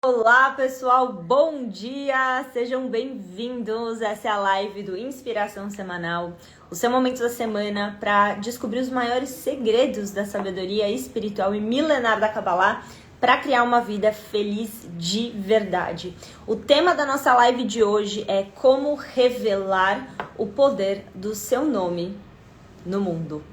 Olá pessoal, bom dia! Sejam bem-vindos! Essa é a live do Inspiração Semanal, o seu momento da semana para descobrir os maiores segredos da sabedoria espiritual e milenar da Kabbalah para criar uma vida feliz de verdade. O tema da nossa live de hoje é como revelar o poder do seu nome no mundo.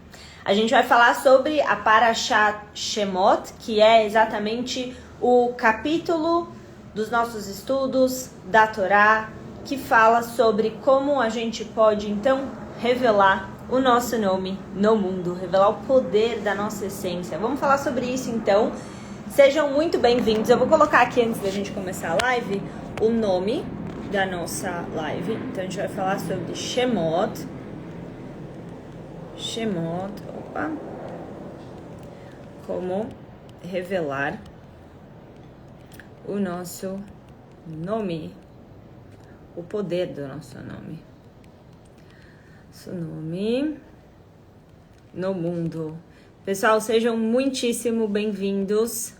A gente vai falar sobre a Parashat Shemot, que é exatamente o capítulo dos nossos estudos da Torá, que fala sobre como a gente pode, então, revelar o nosso nome no mundo, revelar o poder da nossa essência. Vamos falar sobre isso, então. Sejam muito bem-vindos. Eu vou colocar aqui, antes da gente começar a live, o nome da nossa live. Então, a gente vai falar sobre Shemot. Opa. Como revelar o nosso nome, o poder do nosso nome. Nosso nome no mundo. Pessoal, sejam muitíssimo bem-vindos.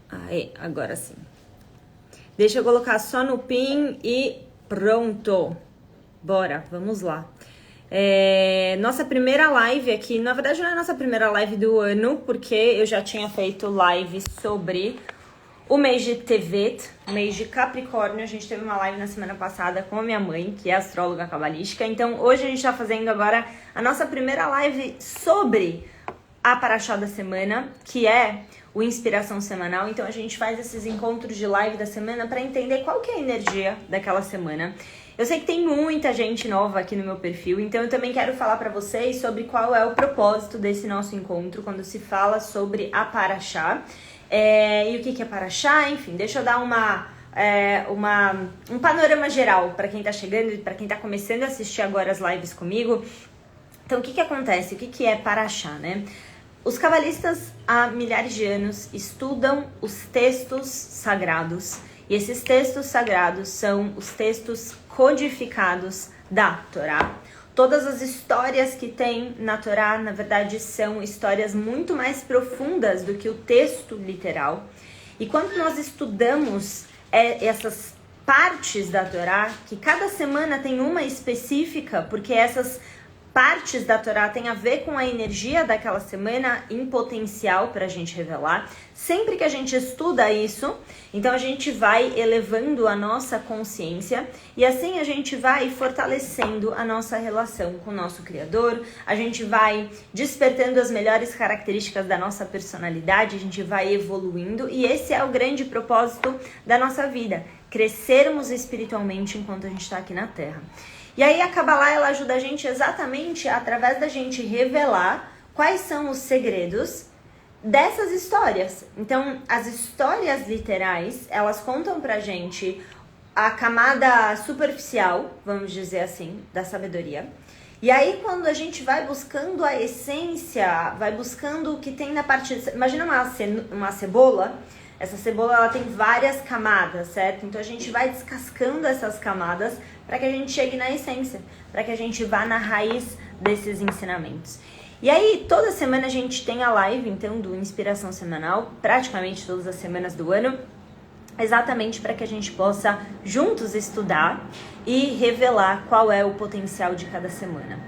Aí, agora sim. Deixa eu colocar só no pin e pronto. Bora, vamos lá. Nossa primeira live aqui, na verdade não é a nossa primeira live do ano, porque eu já tinha feito live sobre o mês de Tevet, mês de Capricórnio. A gente teve uma live na semana passada com a minha mãe, que é astróloga cabalística. Então hoje a gente está fazendo agora a nossa primeira live sobre a Parashá da semana, que é o Inspiração Semanal. Então a gente faz esses encontros de live da semana para entender qual que é a energia daquela semana. Eu sei que tem muita gente nova aqui no meu perfil, então eu também quero falar para vocês sobre qual é o propósito desse nosso encontro quando se fala sobre a Parashá. E o que é Parashá? Enfim, deixa eu dar um panorama geral para quem tá chegando e para quem tá começando a assistir agora as lives comigo. Então, o que acontece? O que é Parashá, né? Os cabalistas há milhares de anos estudam os textos sagrados. E esses textos sagrados são os textos codificados da Torá. Todas as histórias que tem na Torá, na verdade, são histórias muito mais profundas do que o texto literal. E quando nós estudamos essas partes da Torá, que cada semana tem uma específica, porque essas partes da Torá têm a ver com a energia daquela semana em potencial para a gente revelar. Sempre que a gente estuda isso, então a gente vai elevando a nossa consciência e assim a gente vai fortalecendo a nossa relação com o nosso Criador, a gente vai despertando as melhores características da nossa personalidade, a gente vai evoluindo e esse é o grande propósito da nossa vida, crescermos espiritualmente enquanto a gente está aqui na Terra. E aí a Kabbalah, ela ajuda a gente exatamente através da gente revelar quais são os segredos dessas histórias. Então, as histórias literais, elas contam pra gente a camada superficial, vamos dizer assim, da sabedoria. E aí, quando a gente vai buscando a essência, vai buscando o que tem na parte... Imagina uma cebola. Essa cebola, ela tem várias camadas, certo? Então, a gente vai descascando essas camadas para que a gente chegue na essência, para que a gente vá na raiz desses ensinamentos. E aí, toda semana a gente tem a live, então, do Inspiração Semanal, praticamente todas as semanas do ano, exatamente para que a gente possa juntos estudar e revelar qual é o potencial de cada semana.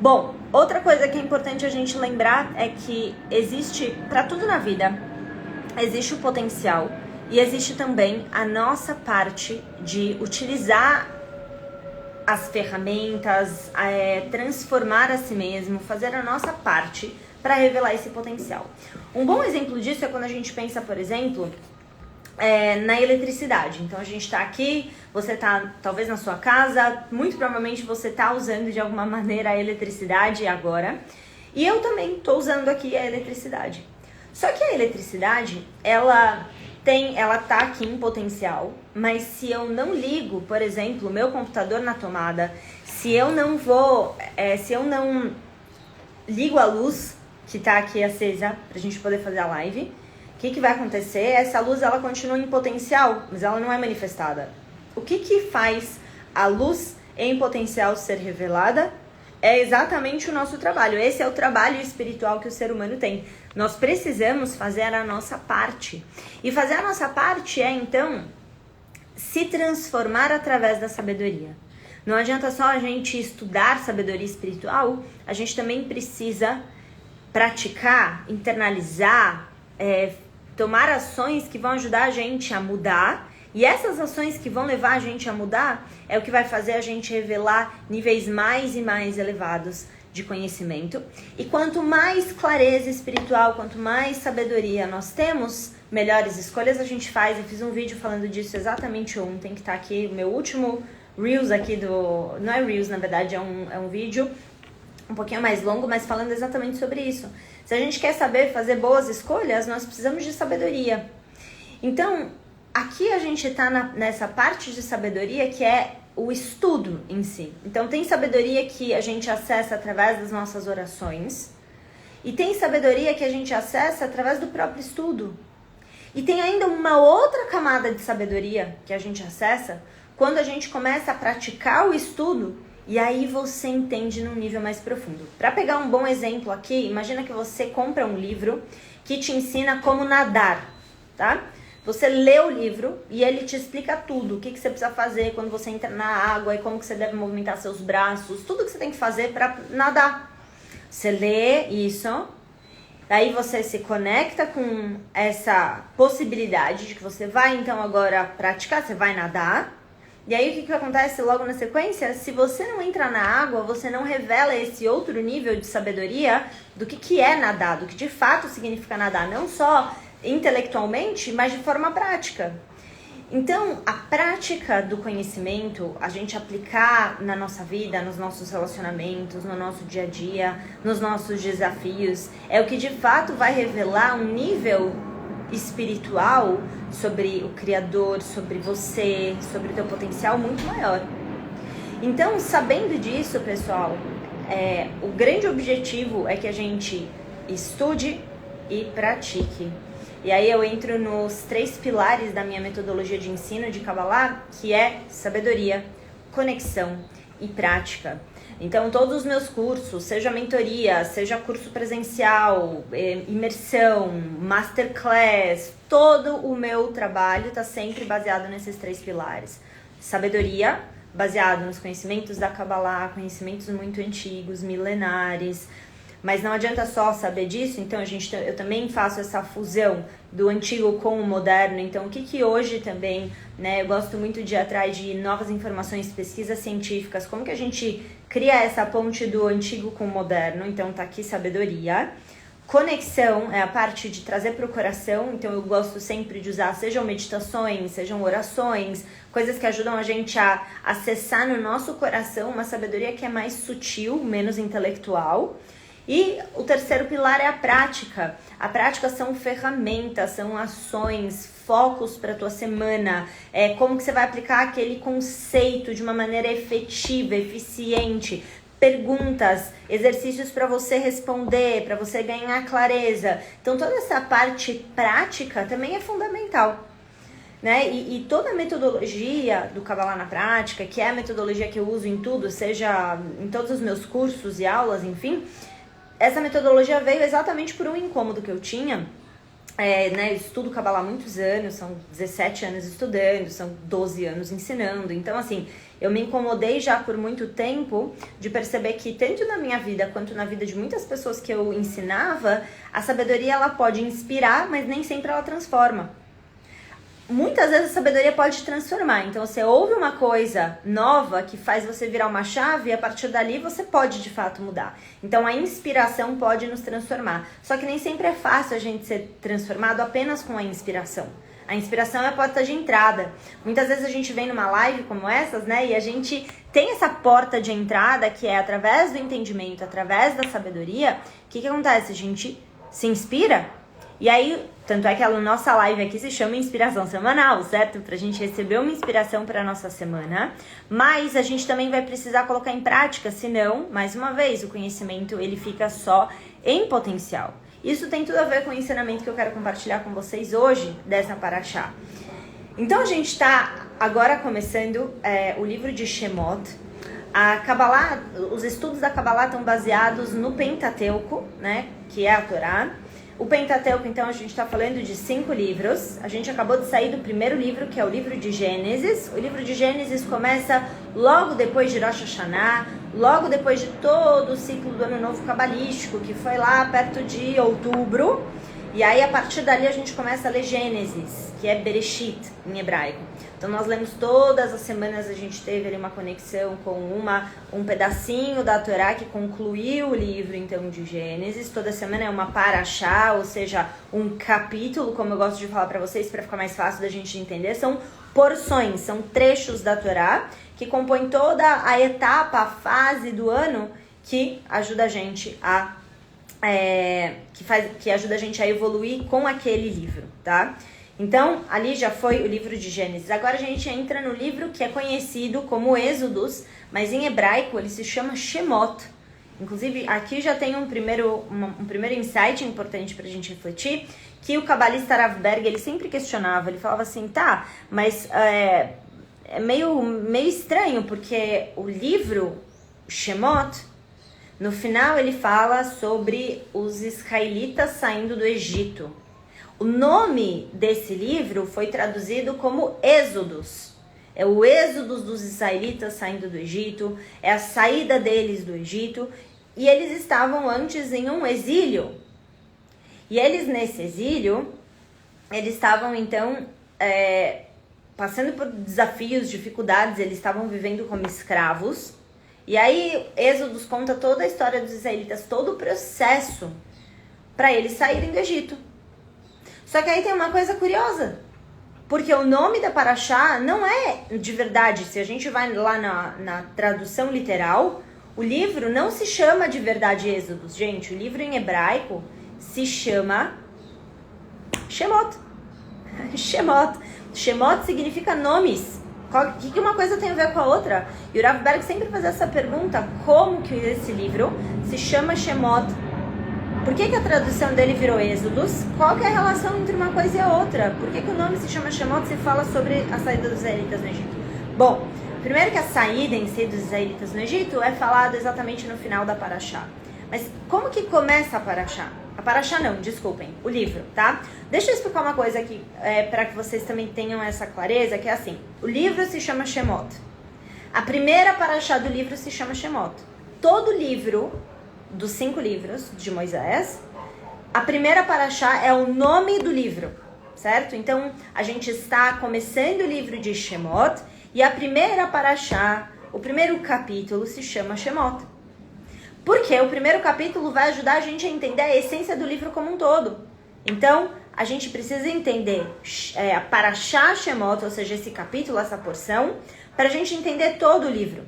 Bom, outra coisa que é importante a gente lembrar é que existe, para tudo na vida, existe o potencial e existe também a nossa parte de utilizar as ferramentas, transformar a si mesmo, fazer a nossa parte para revelar esse potencial. Um bom exemplo disso é quando a gente pensa, por exemplo, na eletricidade. Então a gente está aqui, você está talvez na sua casa, muito provavelmente você está usando de alguma maneira a eletricidade agora, e eu também estou usando aqui a eletricidade. Só que a eletricidade, ela tá aqui em potencial, mas se eu não ligo, por exemplo, o meu computador na tomada, se eu não ligo a luz que tá aqui acesa pra gente poder fazer a live, o que vai acontecer? Essa luz, ela continua em potencial, mas ela não é manifestada. O que faz a luz em potencial ser revelada? é exatamente o nosso trabalho. Esse é o trabalho espiritual que o ser humano tem. Nós precisamos fazer a nossa parte. E fazer a nossa parte é, então, se transformar através da sabedoria. Não adianta só a gente estudar sabedoria espiritual, a gente também precisa praticar, internalizar, tomar ações que vão ajudar a gente a mudar. E essas ações que vão levar a gente a mudar é o que vai fazer a gente revelar níveis mais e mais elevados de conhecimento. E quanto mais clareza espiritual, quanto mais sabedoria nós temos, melhores escolhas a gente faz. Eu fiz um vídeo falando disso exatamente ontem, que tá aqui, o meu último Reels aqui do... Não é Reels, na verdade, é um vídeo um pouquinho mais longo, mas falando exatamente sobre isso. Se a gente quer saber fazer boas escolhas, nós precisamos de sabedoria. Então, aqui a gente está nessa parte de sabedoria que é o estudo em si. Então, tem sabedoria que a gente acessa através das nossas orações. E tem sabedoria que a gente acessa através do próprio estudo. E tem ainda uma outra camada de sabedoria que a gente acessa quando a gente começa a praticar o estudo. E aí você entende num nível mais profundo. Para pegar um bom exemplo aqui, imagina que você compra um livro que te ensina como nadar, tá? Você lê o livro e ele te explica tudo. O que você precisa fazer quando você entra na água e como que você deve movimentar seus braços. Tudo que você tem que fazer para nadar. Você lê isso, aí você se conecta com essa possibilidade de que você vai então agora praticar, você vai nadar. E aí o que acontece logo na sequência? Se você não entra na água, você não revela esse outro nível de sabedoria do que é nadar, do que de fato significa nadar. Não só intelectualmente, mas de forma prática. Então, a prática do conhecimento, a gente aplicar na nossa vida, nos nossos relacionamentos, no nosso dia a dia, nos nossos desafios, é o que de fato vai revelar um nível espiritual sobre o Criador, sobre você, sobre o teu potencial muito maior. Então, sabendo disso, pessoal, o grande objetivo é que a gente estude e pratique. E aí eu entro nos 3 pilares da minha metodologia de ensino de Kabbalah, que é sabedoria, conexão e prática. Então, todos os meus cursos, seja mentoria, seja curso presencial, imersão, masterclass, todo o meu trabalho está sempre baseado nesses 3 pilares. Sabedoria, baseado nos conhecimentos da Kabbalah, conhecimentos muito antigos, milenares. Mas não adianta só saber disso, então eu também faço essa fusão do antigo com o moderno. Então, o que hoje também, né, eu gosto muito de ir atrás de novas informações, pesquisas científicas, como que a gente cria essa ponte do antigo com o moderno. Então, tá aqui sabedoria. Conexão é a parte de trazer para o coração, então eu gosto sempre de usar, sejam meditações, sejam orações, coisas que ajudam a gente a acessar no nosso coração uma sabedoria que é mais sutil, menos intelectual. E o terceiro pilar é a prática. A prática são ferramentas, são ações, focos para a tua semana, como que você vai aplicar aquele conceito de uma maneira efetiva, eficiente, perguntas, exercícios para você responder, para você ganhar clareza. Então toda essa parte prática também é fundamental. Né? E toda a metodologia do Kabbalah na prática, que é a metodologia que eu uso em tudo, seja em todos os meus cursos e aulas, enfim, essa metodologia veio exatamente por um incômodo que eu tinha. Né, eu estudo Kabbalah há muitos anos, são 17 anos estudando, são 12 anos ensinando. Então, assim, eu me incomodei já por muito tempo de perceber que tanto na minha vida quanto na vida de muitas pessoas que eu ensinava, a sabedoria ela pode inspirar, mas nem sempre ela transforma. Muitas vezes a sabedoria pode te transformar. Então você ouve uma coisa nova que faz você virar uma chave e a partir dali você pode de fato mudar. Então a inspiração pode nos transformar. Só que nem sempre é fácil a gente ser transformado apenas com a inspiração. A inspiração é a porta de entrada. Muitas vezes a gente vem numa live como essas, né? E a gente tem essa porta de entrada que é através do entendimento, através da sabedoria. O que acontece? A gente se inspira. E aí, tanto é que a nossa live aqui se chama Inspiração Semanal, certo? Pra gente receber uma inspiração para a nossa semana. Mas a gente também vai precisar colocar em prática, senão, mais uma vez, o conhecimento ele fica só em potencial. Isso tem tudo a ver com o ensinamento que eu quero compartilhar com vocês hoje, dessa Parashá. Então a gente está agora começando o livro de Shemot. A Kabbalah, os estudos da Kabbalah estão baseados no Pentateuco, né, que é a Torá. O Pentateuco, então, a gente está falando de 5 livros. A gente acabou de sair do primeiro livro, que é o livro de Gênesis. O livro de Gênesis começa logo depois de Rosh Hashanah, logo depois de todo o ciclo do Ano Novo Cabalístico, que foi lá perto de outubro. E aí, a partir dali, a gente começa a ler Gênesis, que é Bereshit, em hebraico. Então, nós lemos todas as semanas, a gente teve ali uma conexão com um pedacinho da Torá que concluiu o livro, então, de Gênesis. Toda semana é uma parashá, ou seja, um capítulo, como eu gosto de falar para vocês, para ficar mais fácil da gente entender. São porções, são trechos da Torá que compõem toda a etapa, a fase do ano que ajuda a gente a que ajuda a gente a evoluir com aquele livro, tá? Então, ali já foi o livro de Gênesis. Agora a gente entra no livro que é conhecido como Êxodos, mas em hebraico ele se chama Shemot. Inclusive, aqui já tem um primeiro insight importante pra gente refletir, que o cabalista Rav Berg, ele sempre questionava, ele falava assim, tá, mas é meio estranho, porque o livro Shemot, no final ele fala sobre os israelitas saindo do Egito. O nome desse livro foi traduzido como Êxodos. É o êxodo dos israelitas saindo do Egito, é a saída deles do Egito. E eles estavam antes em um exílio. E eles nesse exílio, eles estavam então passando por desafios, dificuldades, eles estavam vivendo como escravos. E aí, Êxodos conta toda a história dos israelitas, todo o processo para eles saírem do Egito. Só que aí tem uma coisa curiosa, porque o nome da Parashá não é de verdade. Se a gente vai lá na tradução literal, o livro não se chama de verdade Êxodos. Gente, o livro em hebraico se chama Shemot. Shemot. Shemot significa nomes. O que uma coisa tem a ver com a outra? E o Rav Berg sempre faz essa pergunta, como que esse livro se chama Shemot? Por que a tradução dele virou Êxodos? Qual que é a relação entre uma coisa e a outra? Por que o nome se chama Shemot se fala sobre a saída dos israelitas no Egito? Bom, primeiro que a saída em si dos israelitas no Egito é falada exatamente no final da Parashá. Mas como que começa a Parashá? A Parashá não, desculpem, o livro, tá? Deixa eu explicar uma coisa aqui, para que vocês também tenham essa clareza, que é assim, o livro se chama Shemot. A primeira Parashá do livro se chama Shemot. Todo livro, dos 5 livros de Moisés, a primeira Parashá é o nome do livro, certo? Então, a gente está começando o livro de Shemot, e a primeira Parashá, o primeiro capítulo se chama Shemot. Porque o primeiro capítulo vai ajudar a gente a entender a essência do livro como um todo. Então, a gente precisa entender a Parashá Shemot, ou seja, esse capítulo, essa porção, para a gente entender todo o livro.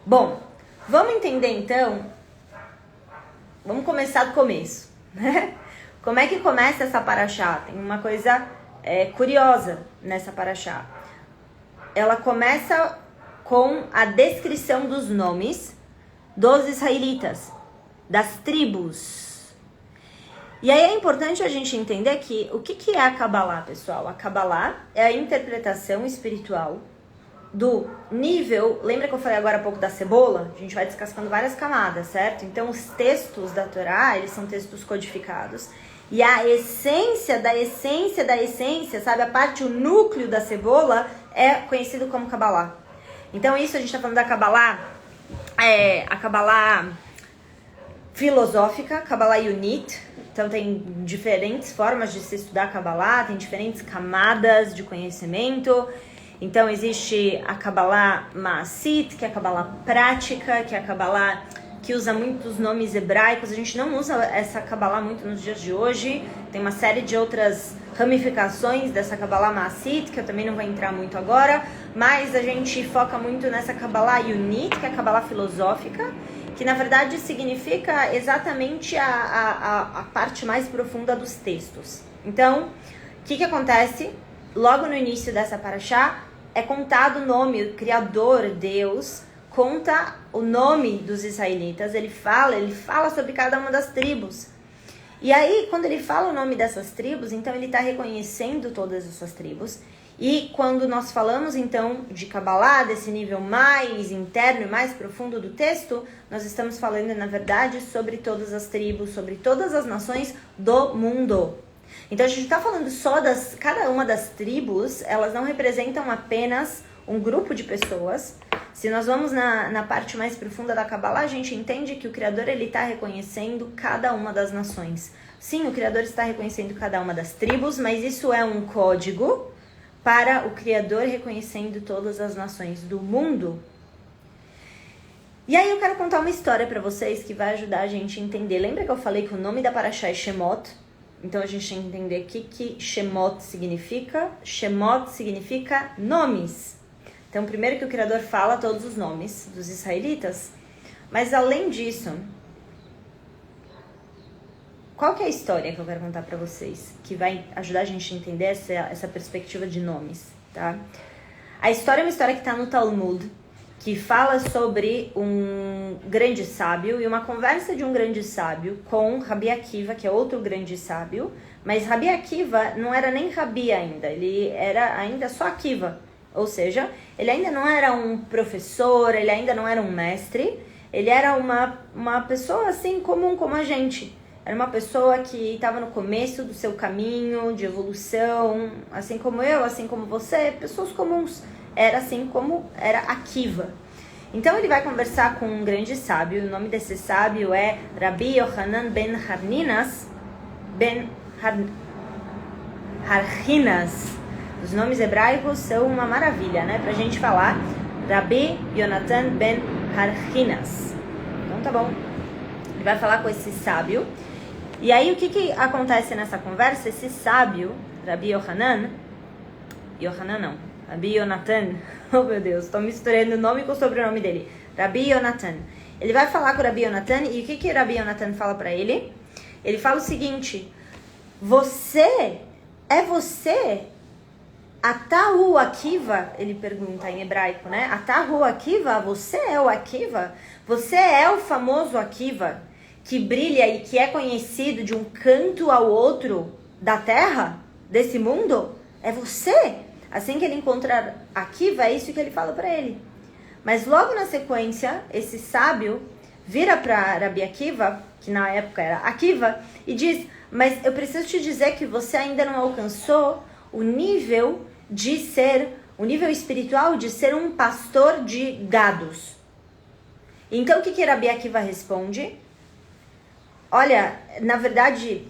Bom, vamos entender então, vamos começar do começo, né? Como é que começa essa Parashá? Tem uma coisa curiosa nessa Parashá. Ela começa com a descrição dos nomes dos israelitas, das tribos. E aí é importante a gente entender que o que é a Kabbalah, pessoal? A Kabbalah é a interpretação espiritual do nível... Lembra que eu falei agora há pouco da cebola? A gente vai descascando várias camadas, certo? Então os textos da Torá, eles são textos codificados. E a essência da essência da essência, sabe? A parte, o núcleo da cebola é conhecido como Kabbalah. Então isso a gente está falando da Kabbalah... a Kabbalah filosófica, Kabbalah Yunit. Então tem diferentes formas de se estudar Kabbalah, tem diferentes camadas de conhecimento. Então existe a Kabbalah Maasit, que é a Kabbalah prática, que é a Kabbalah que usa muitos nomes hebraicos. A gente não usa essa Kabbalah muito nos dias de hoje. Tem uma série de outras ramificações dessa Kabbalah Maasit, que eu também não vou entrar muito agora, mas a gente foca muito nessa Kabbalah Yunit, que é a Kabbalah filosófica, que na verdade significa exatamente a parte mais profunda dos textos. Então, o que acontece? Logo no início dessa Parashá, é contado o nome, o Criador, Deus, conta o nome dos israelitas, ele fala sobre cada uma das tribos. E aí, quando ele fala o nome dessas tribos, então ele está reconhecendo todas essas tribos. E quando nós falamos, então, de Kabbalah, desse nível mais interno e mais profundo do texto, nós estamos falando, na verdade, sobre todas as tribos, sobre todas as nações do mundo. Então, a gente está falando só cada uma das tribos, elas não representam apenas um grupo de pessoas. Se nós vamos na parte mais profunda da Kabbalah, a gente entende que o Criador está reconhecendo cada uma das nações. Sim, o Criador está reconhecendo cada uma das tribos, mas isso é um código para o Criador reconhecendo todas as nações do mundo. E aí eu quero contar uma história para vocês que vai ajudar a gente a entender. Lembra que eu falei que o nome da Parashá é Shemot? Então a gente tem que entender o que Shemot significa. Shemot significa nomes. Então primeiro que o Criador fala todos os nomes dos israelitas. Mas além disso, qual que é a história que eu quero contar para vocês? Que vai ajudar a gente a entender essa perspectiva de nomes, tá? A história é uma história que está no Talmud, que fala sobre um grande sábio e uma conversa de um grande sábio com Rabi Akiva, que é outro grande sábio. Mas Rabi Akiva não era nem Rabi ainda, ele era ainda só Akiva. Ou seja, ele ainda não era um professor, ele ainda não era um mestre, ele era uma pessoa assim comum como a gente. Era uma pessoa que estava no começo do seu caminho de evolução, assim como eu, assim como você, pessoas comuns. Era assim como era Akiva. Então ele vai conversar com um grande sábio, o nome desse sábio é Rabbi Yohanan ben Harhinas. Os nomes hebraicos são uma maravilha, né? Pra gente falar. Rabbi Yonatan ben Harhinas. Então tá bom. Ele vai falar com esse sábio. E aí o que acontece nessa conversa? Esse sábio, Rabbi Yohanan não, Rabbi Yonatan, oh meu Deus, estou misturando o nome com o sobrenome dele, Rabbi Yonatan. Ele vai falar com o Rabbi Yonatan e o que Rabbi Yonatan fala para ele? Ele fala o seguinte: você, Atahu Akiva, ele pergunta em hebraico, né? Atahu Akiva, você é o Akiva? Você é o famoso Akiva que brilha e que é conhecido de um canto ao outro da terra, desse mundo? É você? Assim que ele encontra Akiva, é isso que ele fala para ele. Mas logo na sequência, esse sábio vira para Rabi Akiva, que na época era Akiva, e diz: mas eu preciso te dizer que você ainda não alcançou o nível espiritual de ser um pastor de gados. Então o que Rabi Akiva responde? Olha, na verdade,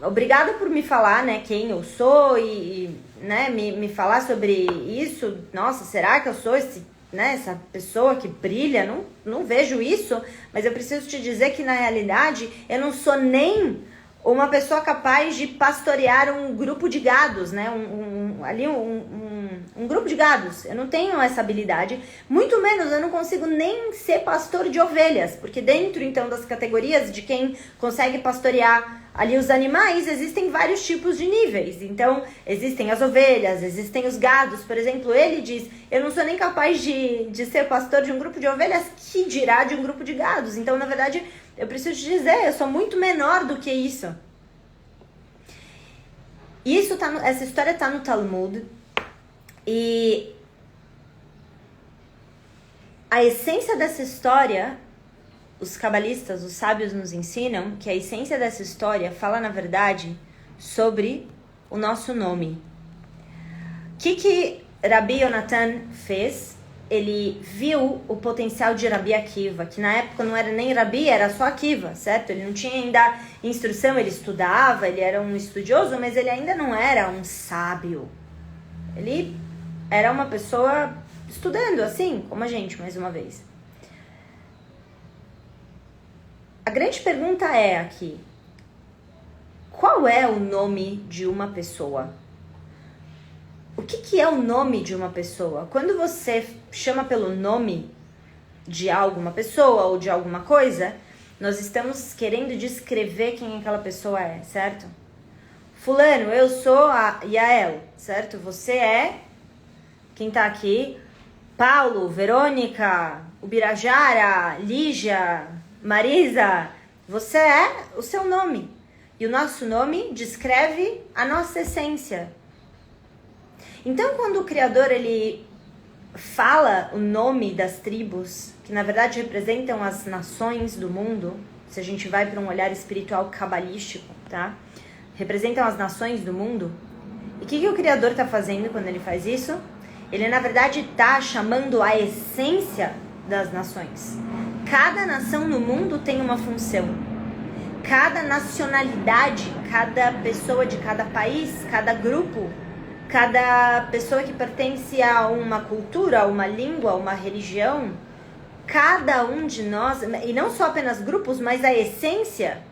obrigada por me falar, né, quem eu sou e né, me falar sobre isso. Nossa, será que eu sou essa pessoa que brilha? Não vejo isso, mas eu preciso te dizer que na realidade eu não sou nem uma pessoa capaz de pastorear um grupo de gados, né? Um grupo de gados. Eu não tenho essa habilidade. Muito menos eu não consigo nem ser pastor de ovelhas, porque dentro então das categorias de quem consegue pastorear ali os animais, existem vários tipos de níveis. Então, existem as ovelhas, existem os gados. Por exemplo, ele diz: eu não sou nem capaz de ser pastor de um grupo de ovelhas, que dirá de um grupo de gados. Então, na verdade, eu preciso te dizer, eu sou muito menor do que isso. Essa história está no Talmud. E a essência dessa história, os cabalistas, os sábios nos ensinam que a essência dessa história fala, na verdade, sobre o nosso nome. O que Rabbi Yonatan fez? Ele viu o potencial de Rabi Akiva, que na época não era nem Rabi, era só Akiva, certo? Ele não tinha ainda instrução, ele estudava, ele era um estudioso, mas ele ainda não era um sábio. Ele era uma pessoa estudando, assim como a gente, mais uma vez. A grande pergunta é aqui: qual é o nome de uma pessoa? O que é o nome de uma pessoa? Quando você chama pelo nome de alguma pessoa ou de alguma coisa, nós estamos querendo descrever quem aquela pessoa é, certo? Fulano, eu sou a Yael, certo? Você é, quem tá aqui, Paulo, Verônica, Ubirajara, Lígia, Marisa. Você é o seu nome. E o nosso nome descreve a nossa essência. Então, quando o Criador ele fala o nome das tribos, que na verdade representam as nações do mundo, se a gente vai para um olhar espiritual cabalístico, tá? Representam as nações do mundo. E o que o Criador está fazendo quando ele faz isso? Ele, na verdade, está chamando a essência das nações. Cada nação no mundo tem uma função. Cada nacionalidade, cada pessoa de cada país, cada grupo, cada pessoa que pertence a uma cultura, a uma língua, a uma religião, cada um de nós, e não só apenas grupos, mas a essência,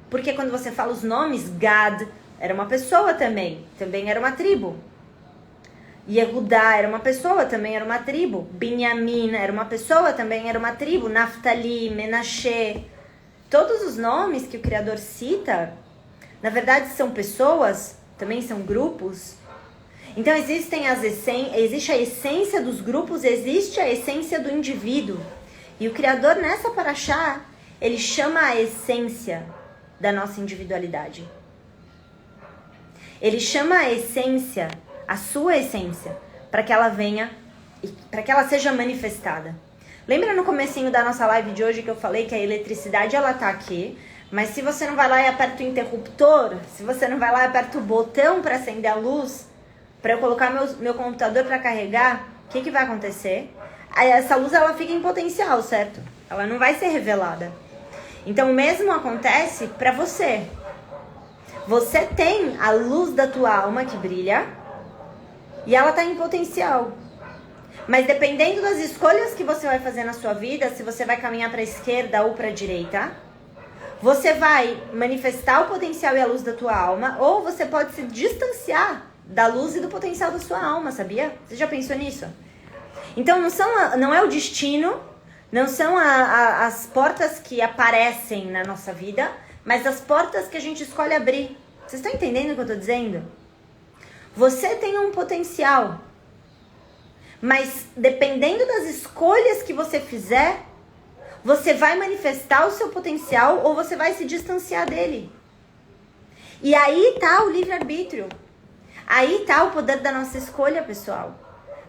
porque quando você fala os nomes, Gad era uma pessoa também era uma tribo. Yehudá era uma pessoa, também era uma tribo. Binyamin era uma pessoa, também era uma tribo. Naftali, Menashe, todos os nomes que o Criador cita, na verdade são pessoas, também são grupos. Então existe a essência dos grupos, existe a essência do indivíduo. E o Criador nessa paraxá, ele chama a essência da nossa individualidade. Ele chama a essência, a sua essência, para que ela venha, para que ela seja manifestada. Lembra no comecinho da nossa live de hoje que eu falei que a eletricidade ela tá aqui, mas se você não vai lá e aperta o interruptor, se você não vai lá e aperta o botão para acender a luz, para eu colocar meu computador para carregar, o que vai acontecer? Essa luz ela fica em potencial, certo? Ela não vai ser revelada. Então o mesmo acontece para você. Você tem a luz da tua alma que brilha e ela está em potencial. Mas dependendo das escolhas que você vai fazer na sua vida, se você vai caminhar para a esquerda ou para a direita, você vai manifestar o potencial e a luz da tua alma, ou você pode se distanciar da luz e do potencial da sua alma, sabia? Você já pensou nisso? Então não é o destino, não são as portas que aparecem na nossa vida, mas as portas que a gente escolhe abrir. Vocês estão entendendo o que eu estou dizendo? Você tem um potencial, mas dependendo das escolhas que você fizer, você vai manifestar o seu potencial ou você vai se distanciar dele. E aí tá o livre-arbítrio. Aí tá o poder da nossa escolha, pessoal.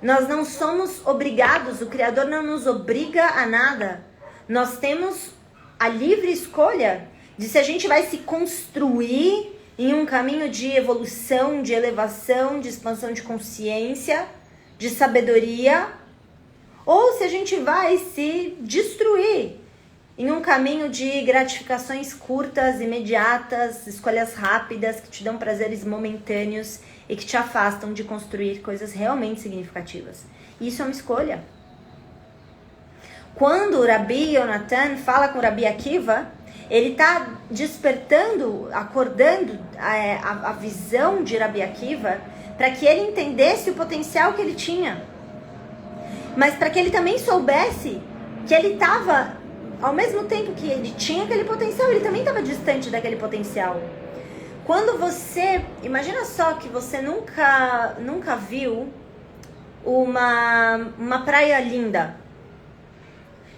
Nós não somos obrigados, o Criador não nos obriga a nada. Nós temos a livre escolha de se a gente vai se construir em um caminho de evolução, de elevação, de expansão de consciência, de sabedoria, ou se a gente vai se destruir em um caminho de gratificações curtas, imediatas, escolhas rápidas que te dão prazeres momentâneos e que te afastam de construir coisas realmente significativas. Isso é uma escolha. Quando o Rabi Yonatan fala com o Rabi Akiva, ele está despertando, acordando a visão de Rabi Akiva para que ele entendesse o potencial que ele tinha. Mas para que ele também soubesse que ele estava, ao mesmo tempo que ele tinha aquele potencial, ele também estava distante daquele potencial. Quando você, imagina só que você nunca viu uma praia linda.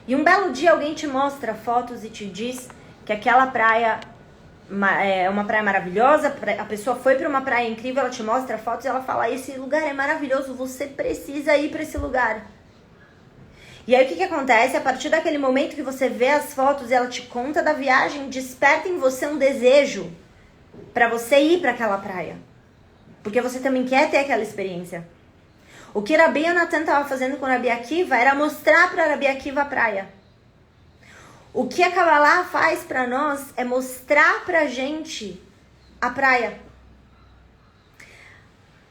E um belo dia alguém te mostra fotos e te diz que aquela praia é uma praia maravilhosa, a pessoa foi para uma praia incrível, ela te mostra fotos e ela fala, esse lugar é maravilhoso, você precisa ir para esse lugar. E aí o que acontece? A partir daquele momento que você vê as fotos e ela te conta da viagem, desperta em você um desejo para você ir para aquela praia. Porque você também quer ter aquela experiência. O que Rabi Yonatan estava fazendo com Rabi Akiva era mostrar para Rabi Akiva a praia. O que a Kabbalah faz para nós é mostrar para a gente a praia.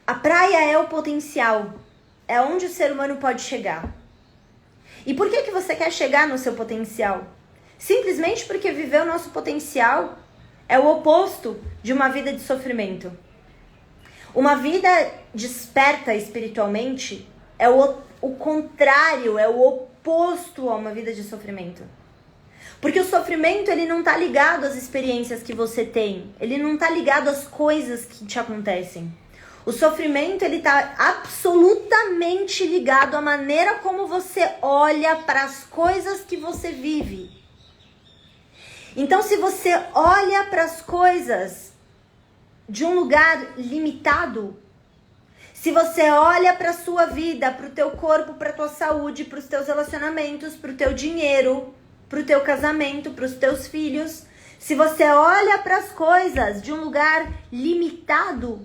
A praia é o potencial. É onde o ser humano pode chegar. E por que você quer chegar no seu potencial? Simplesmente porque viver o nosso potencial é o oposto de uma vida de sofrimento. Uma vida desperta espiritualmente é o contrário, é o oposto a uma vida de sofrimento. Porque o sofrimento ele não está ligado às experiências que você tem, ele não está ligado às coisas que te acontecem. O sofrimento ele está absolutamente ligado à maneira como você olha para as coisas que você vive. Então, se você olha para as coisas de um lugar limitado, Se você olha para a sua vida, para o teu corpo, para a tua saúde, para os teus relacionamentos, para o teu dinheiro, para o teu casamento, para os teus filhos, se você olha para as coisas de um lugar limitado,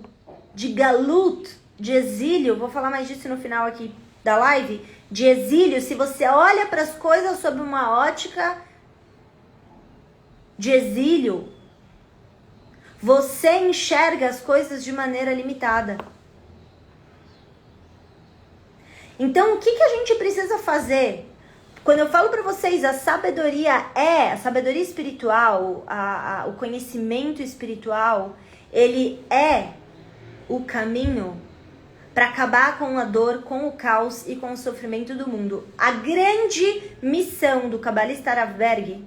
de galut, de exílio, vou falar mais disso no final aqui da live, de exílio, se você olha para as coisas sob uma ótica de exílio, você enxerga as coisas de maneira limitada. Então, o que a gente precisa fazer? Quando eu falo para vocês, a sabedoria espiritual, o conhecimento espiritual, ele é o caminho para acabar com a dor, com o caos e com o sofrimento do mundo. A grande missão do cabalista Rav Berg,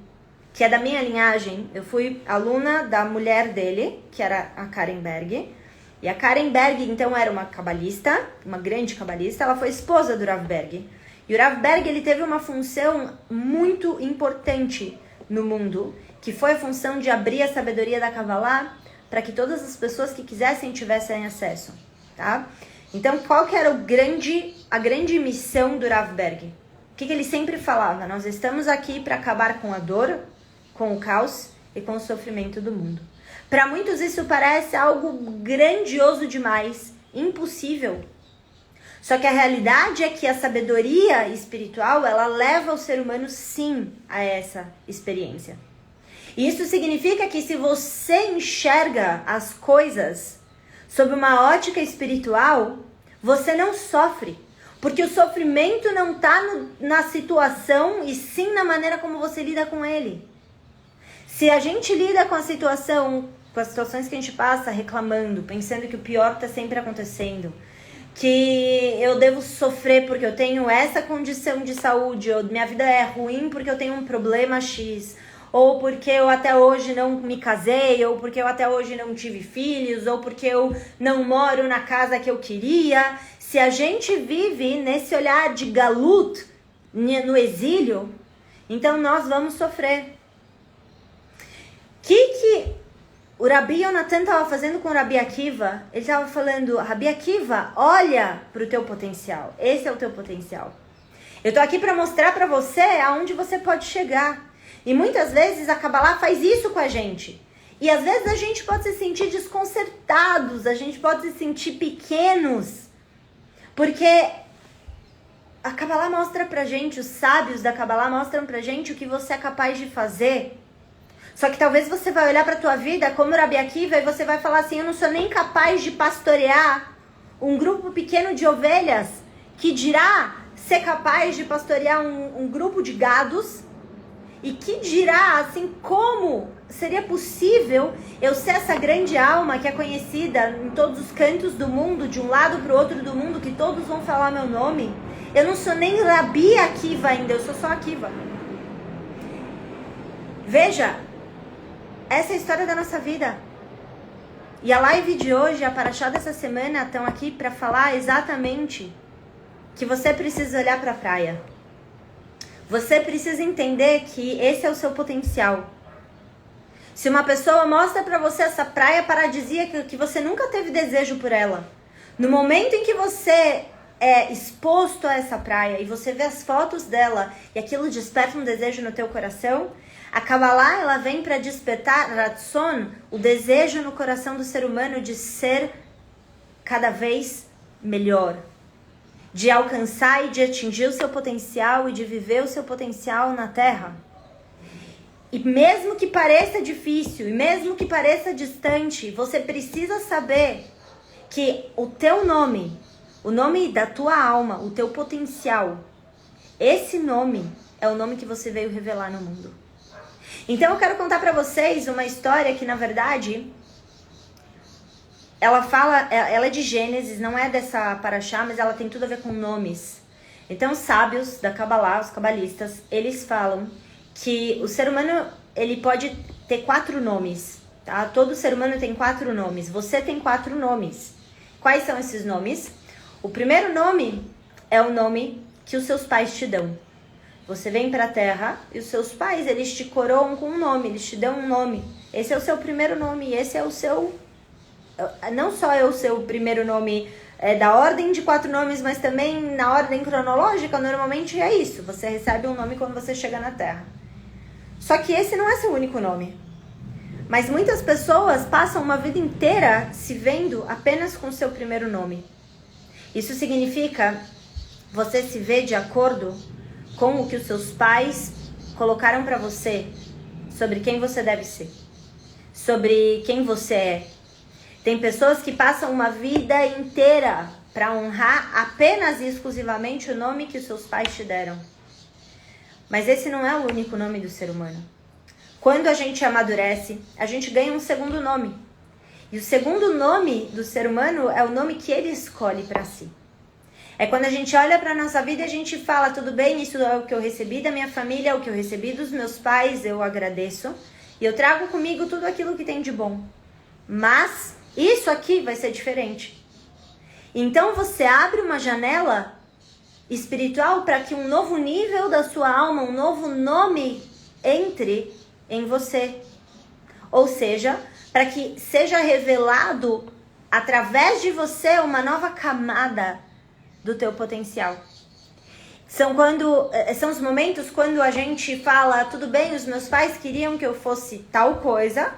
que é da minha linhagem, eu fui aluna da mulher dele, que era a Karen Berg. E a Karen Berg, então, era uma cabalista, uma grande cabalista. Ela foi esposa do Rav Berg. E o Rav Berg, ele teve uma função muito importante no mundo, que foi a função de abrir a sabedoria da Kabbalah para que todas as pessoas que quisessem tivessem acesso, tá? Então, qual que era a grande missão do Rav Berg? O que ele sempre falava? Nós estamos aqui para acabar com a dor, com o caos e com o sofrimento do mundo. Para muitos isso parece algo grandioso demais, impossível. Só que a realidade é que a sabedoria espiritual, ela leva o ser humano sim a essa experiência. E isso significa que se você enxerga as coisas sob uma ótica espiritual, você não sofre. Porque o sofrimento não está na situação e sim na maneira como você lida com ele. Se a gente lida com a situação, com as situações que a gente passa reclamando, pensando que o pior está sempre acontecendo, que eu devo sofrer porque eu tenho essa condição de saúde, ou minha vida é ruim porque eu tenho um problema X, ou porque eu até hoje não me casei, ou porque eu até hoje não tive filhos, ou porque eu não moro na casa que eu queria. Se a gente vive nesse olhar de galut, no exílio, então nós vamos sofrer. O que o Rabi Yonatan estava fazendo com o Rabi Akiva? Ele estava falando, Rabi Akiva, olha para o teu potencial. Esse é o teu potencial. Eu estou aqui para mostrar para você aonde você pode chegar. E muitas vezes a Kabbalah faz isso com a gente. E às vezes a gente pode se sentir desconcertados, a gente pode se sentir pequenos. Porque a Kabbalah mostra pra gente, os sábios da Kabbalah mostram pra gente o que você é capaz de fazer. Só que talvez você vai olhar pra tua vida como Rabi Akiva e você vai falar assim, eu não sou nem capaz de pastorear um grupo pequeno de ovelhas, que dirá ser capaz de pastorear um grupo de gados, e que dirá assim, como seria possível eu ser essa grande alma que é conhecida em todos os cantos do mundo, de um lado pro outro do mundo, que todos vão falar meu nome. Eu não sou nem Rabi Akiva ainda, eu sou só Akiva. Veja, essa é a história da nossa vida. E a live de hoje, a Parashá dessa semana, estão aqui para falar exatamente que você precisa olhar para a praia. Você precisa entender que esse é o seu potencial. Se uma pessoa mostra para você essa praia paradisíaca que você nunca teve desejo por ela, no momento em que você é exposto a essa praia e você vê as fotos dela e aquilo desperta um desejo no teu coração, a Kabbalah, ela vem para despertar Ratzon, o desejo no coração do ser humano de ser cada vez melhor, de alcançar e de atingir o seu potencial e de viver o seu potencial na Terra. E mesmo que pareça difícil, e mesmo que pareça distante, você precisa saber que o teu nome, o nome da tua alma, o teu potencial, esse nome é o nome que você veio revelar no mundo. Então eu quero contar para vocês uma história que, na verdade, ela é de Gênesis, não é dessa Parashá, mas ela tem tudo a ver com nomes. Então os sábios da Kabbalah, os cabalistas, eles falam que o ser humano, ele pode ter 4 nomes, tá? Todo ser humano tem 4 nomes, você tem 4 nomes. Quais são esses nomes? O primeiro nome é o nome que os seus pais te dão. Você vem para a Terra e os seus pais, eles te coroam com um nome, eles te dão um nome. Esse é o seu primeiro nome, esse é o seu... Não só é o seu primeiro nome da ordem de 4 nomes, mas também na ordem cronológica, normalmente é isso. Você recebe um nome quando você chega na Terra. Só que esse não é seu único nome. Mas muitas pessoas passam uma vida inteira se vendo apenas com seu primeiro nome. Isso significa você se ver de acordo com o que os seus pais colocaram para você sobre quem você deve ser, sobre quem você é. Tem pessoas que passam uma vida inteira para honrar apenas e exclusivamente o nome que os seus pais te deram. Mas esse não é o único nome do ser humano. Quando a gente amadurece, a gente ganha um segundo nome. E o segundo nome do ser humano é o nome que ele escolhe para si. É quando a gente olha para a nossa vida e a gente fala, tudo bem, isso é o que eu recebi da minha família, é o que eu recebi dos meus pais, eu agradeço. E eu trago comigo tudo aquilo que tem de bom. Mas isso aqui vai ser diferente. Então você abre uma janela espiritual para que um novo nível da sua alma, um novo nome entre em você. Ou seja, para que seja revelado através de você uma nova camada do teu potencial. São os momentos quando a gente fala, tudo bem, os meus pais queriam que eu fosse tal coisa,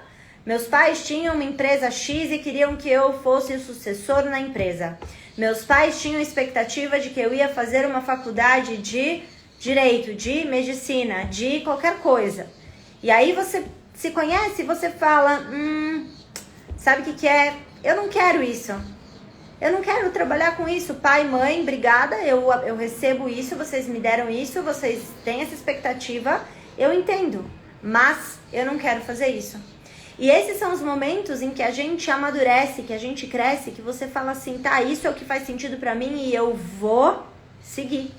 meus pais tinham uma empresa X e queriam que eu fosse o sucessor na empresa. Meus pais tinham expectativa de que eu ia fazer uma faculdade de direito, de medicina, de qualquer coisa. E aí você se conhece e você fala, sabe o que é? Eu não quero isso. Eu não quero trabalhar com isso. Pai, mãe, obrigada, eu recebo isso, vocês me deram isso, vocês têm essa expectativa, eu entendo, mas eu não quero fazer isso. E esses são os momentos em que a gente amadurece, que a gente cresce, que você fala assim, tá, isso é o que faz sentido pra mim e eu vou seguir.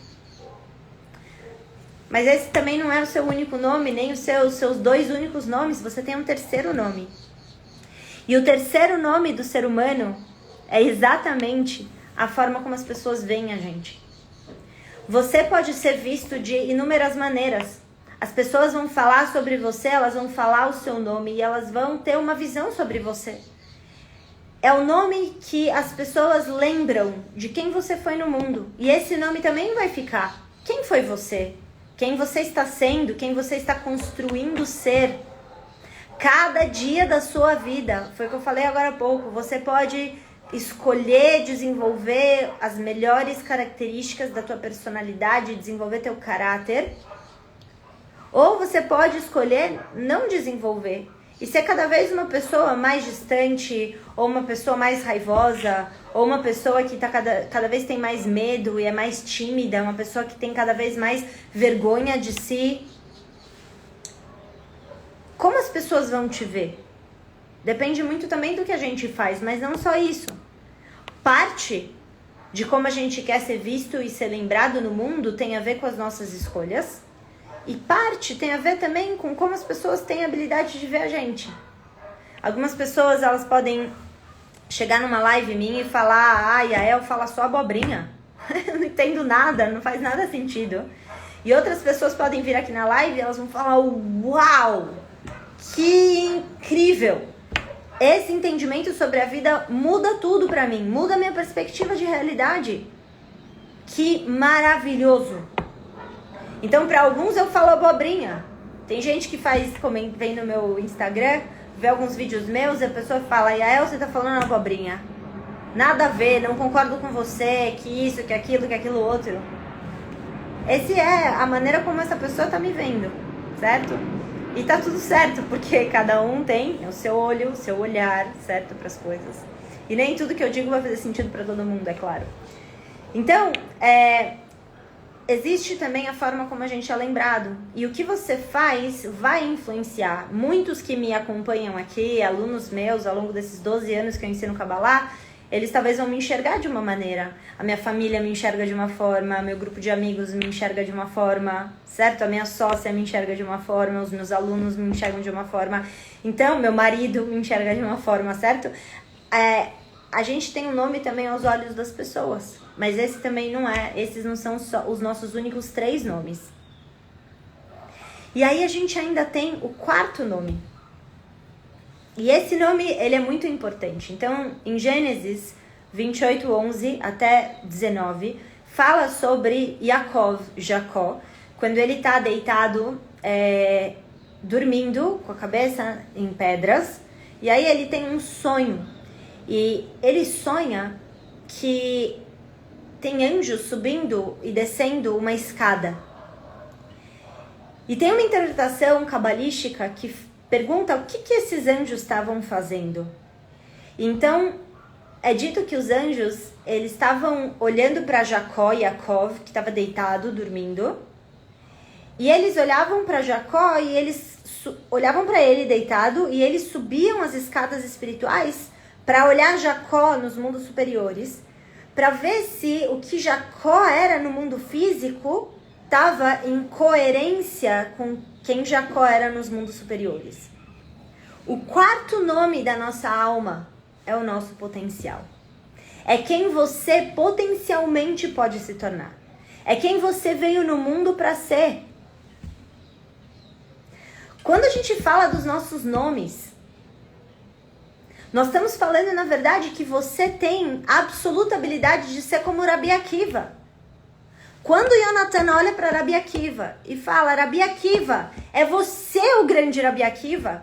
Mas esse também não é o seu único nome, nem os seus 2 únicos nomes, você tem um terceiro nome. E o terceiro nome do ser humano é exatamente a forma como as pessoas veem a gente. Você pode ser visto de inúmeras maneiras. As pessoas vão falar sobre você, elas vão falar o seu nome e elas vão ter uma visão sobre você. É o nome que as pessoas lembram de quem você foi no mundo. E esse nome também vai ficar. Quem foi você? Quem você está sendo? Quem você está construindo ser? Cada dia da sua vida, foi o que eu falei agora há pouco, você pode escolher desenvolver as melhores características da tua personalidade, desenvolver teu caráter, ou você pode escolher não desenvolver e ser cada vez uma pessoa mais distante, ou uma pessoa mais raivosa, ou uma pessoa que cada vez tem mais medo e é mais tímida, uma pessoa que tem cada vez mais vergonha de si. Como as pessoas vão te ver? Depende muito também do que a gente faz, mas não só isso. Parte de como a gente quer ser visto e ser lembrado no mundo tem a ver com as nossas escolhas. E parte tem a ver também com como as pessoas têm a habilidade de ver a gente. Algumas pessoas, elas podem chegar numa live minha e falar, Yael fala só abobrinha. Eu não entendo nada, não faz nada sentido. E outras pessoas podem vir aqui na live e elas vão falar, uau, que incrível. Esse entendimento sobre a vida muda tudo pra mim, muda a minha perspectiva de realidade. Que maravilhoso. Então, para alguns eu falo abobrinha. Tem gente que vem no meu Instagram, vê alguns vídeos meus e a pessoa fala, Yael, você tá falando abobrinha. Nada a ver, não concordo com você, que isso, que aquilo outro. Essa é a maneira como essa pessoa tá me vendo, certo? E tá tudo certo, porque cada um tem o seu olho, o seu olhar, certo, para as coisas. E nem tudo que eu digo vai fazer sentido para todo mundo, é claro. Então, existe também a forma como a gente é lembrado. E o que você faz vai influenciar. Muitos que me acompanham aqui, alunos meus, ao longo desses 12 anos que eu ensino Kabbalah, eles talvez vão me enxergar de uma maneira. A minha família me enxerga de uma forma, meu grupo de amigos me enxerga de uma forma, certo? A minha sócia me enxerga de uma forma, os meus alunos me enxergam de uma forma. Então, meu marido me enxerga de uma forma, certo? A gente tem um nome também aos olhos das pessoas, mas esse também não é, esses não são só os nossos únicos 3 nomes. E aí a gente ainda tem o 4º nome. E esse nome, ele é muito importante. Então, em Gênesis 28, 11 até 19, fala sobre Jacó, quando ele está deitado, dormindo, com a cabeça em pedras, e aí ele tem um sonho, e ele sonha que tem anjos subindo e descendo uma escada. E tem uma interpretação cabalística que pergunta o que esses anjos estavam fazendo. Então, é dito que os anjos, eles estavam olhando para Jacó, que estava deitado, dormindo. E eles olhavam para Jacó e eles olhavam para ele deitado e eles subiam as escadas espirituais para olhar Jacó nos mundos superiores, para ver se o que Jacó era no mundo físico estava em coerência com quem Jacó era nos mundos superiores. O quarto nome da nossa alma é o nosso potencial. É quem você potencialmente pode se tornar. É quem você veio no mundo para ser. Quando a gente fala dos nossos nomes, nós estamos falando, na verdade, que você tem absoluta habilidade de ser como Rabi Akiva. Quando Yonatan olha para Rabi Akiva e fala, Rabi Akiva, é você o grande Rabi Akiva,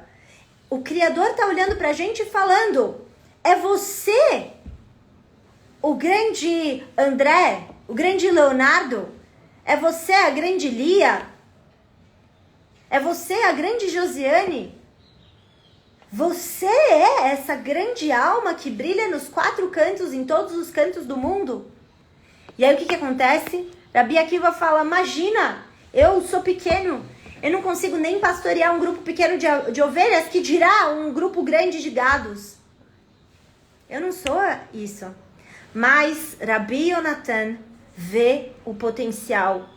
o Criador está olhando para a gente e falando, é você o grande André, o grande Leonardo, é você a grande Lia, é você a grande Josiane, você é essa grande alma que brilha nos quatro cantos, em todos os cantos do mundo. E aí o que acontece? Rabi Akiva fala, imagina, eu sou pequeno, eu não consigo nem pastorear um grupo pequeno de ovelhas, que dirá um grupo grande de gados. Eu não sou isso. Mas Rabi Yonatan vê o potencial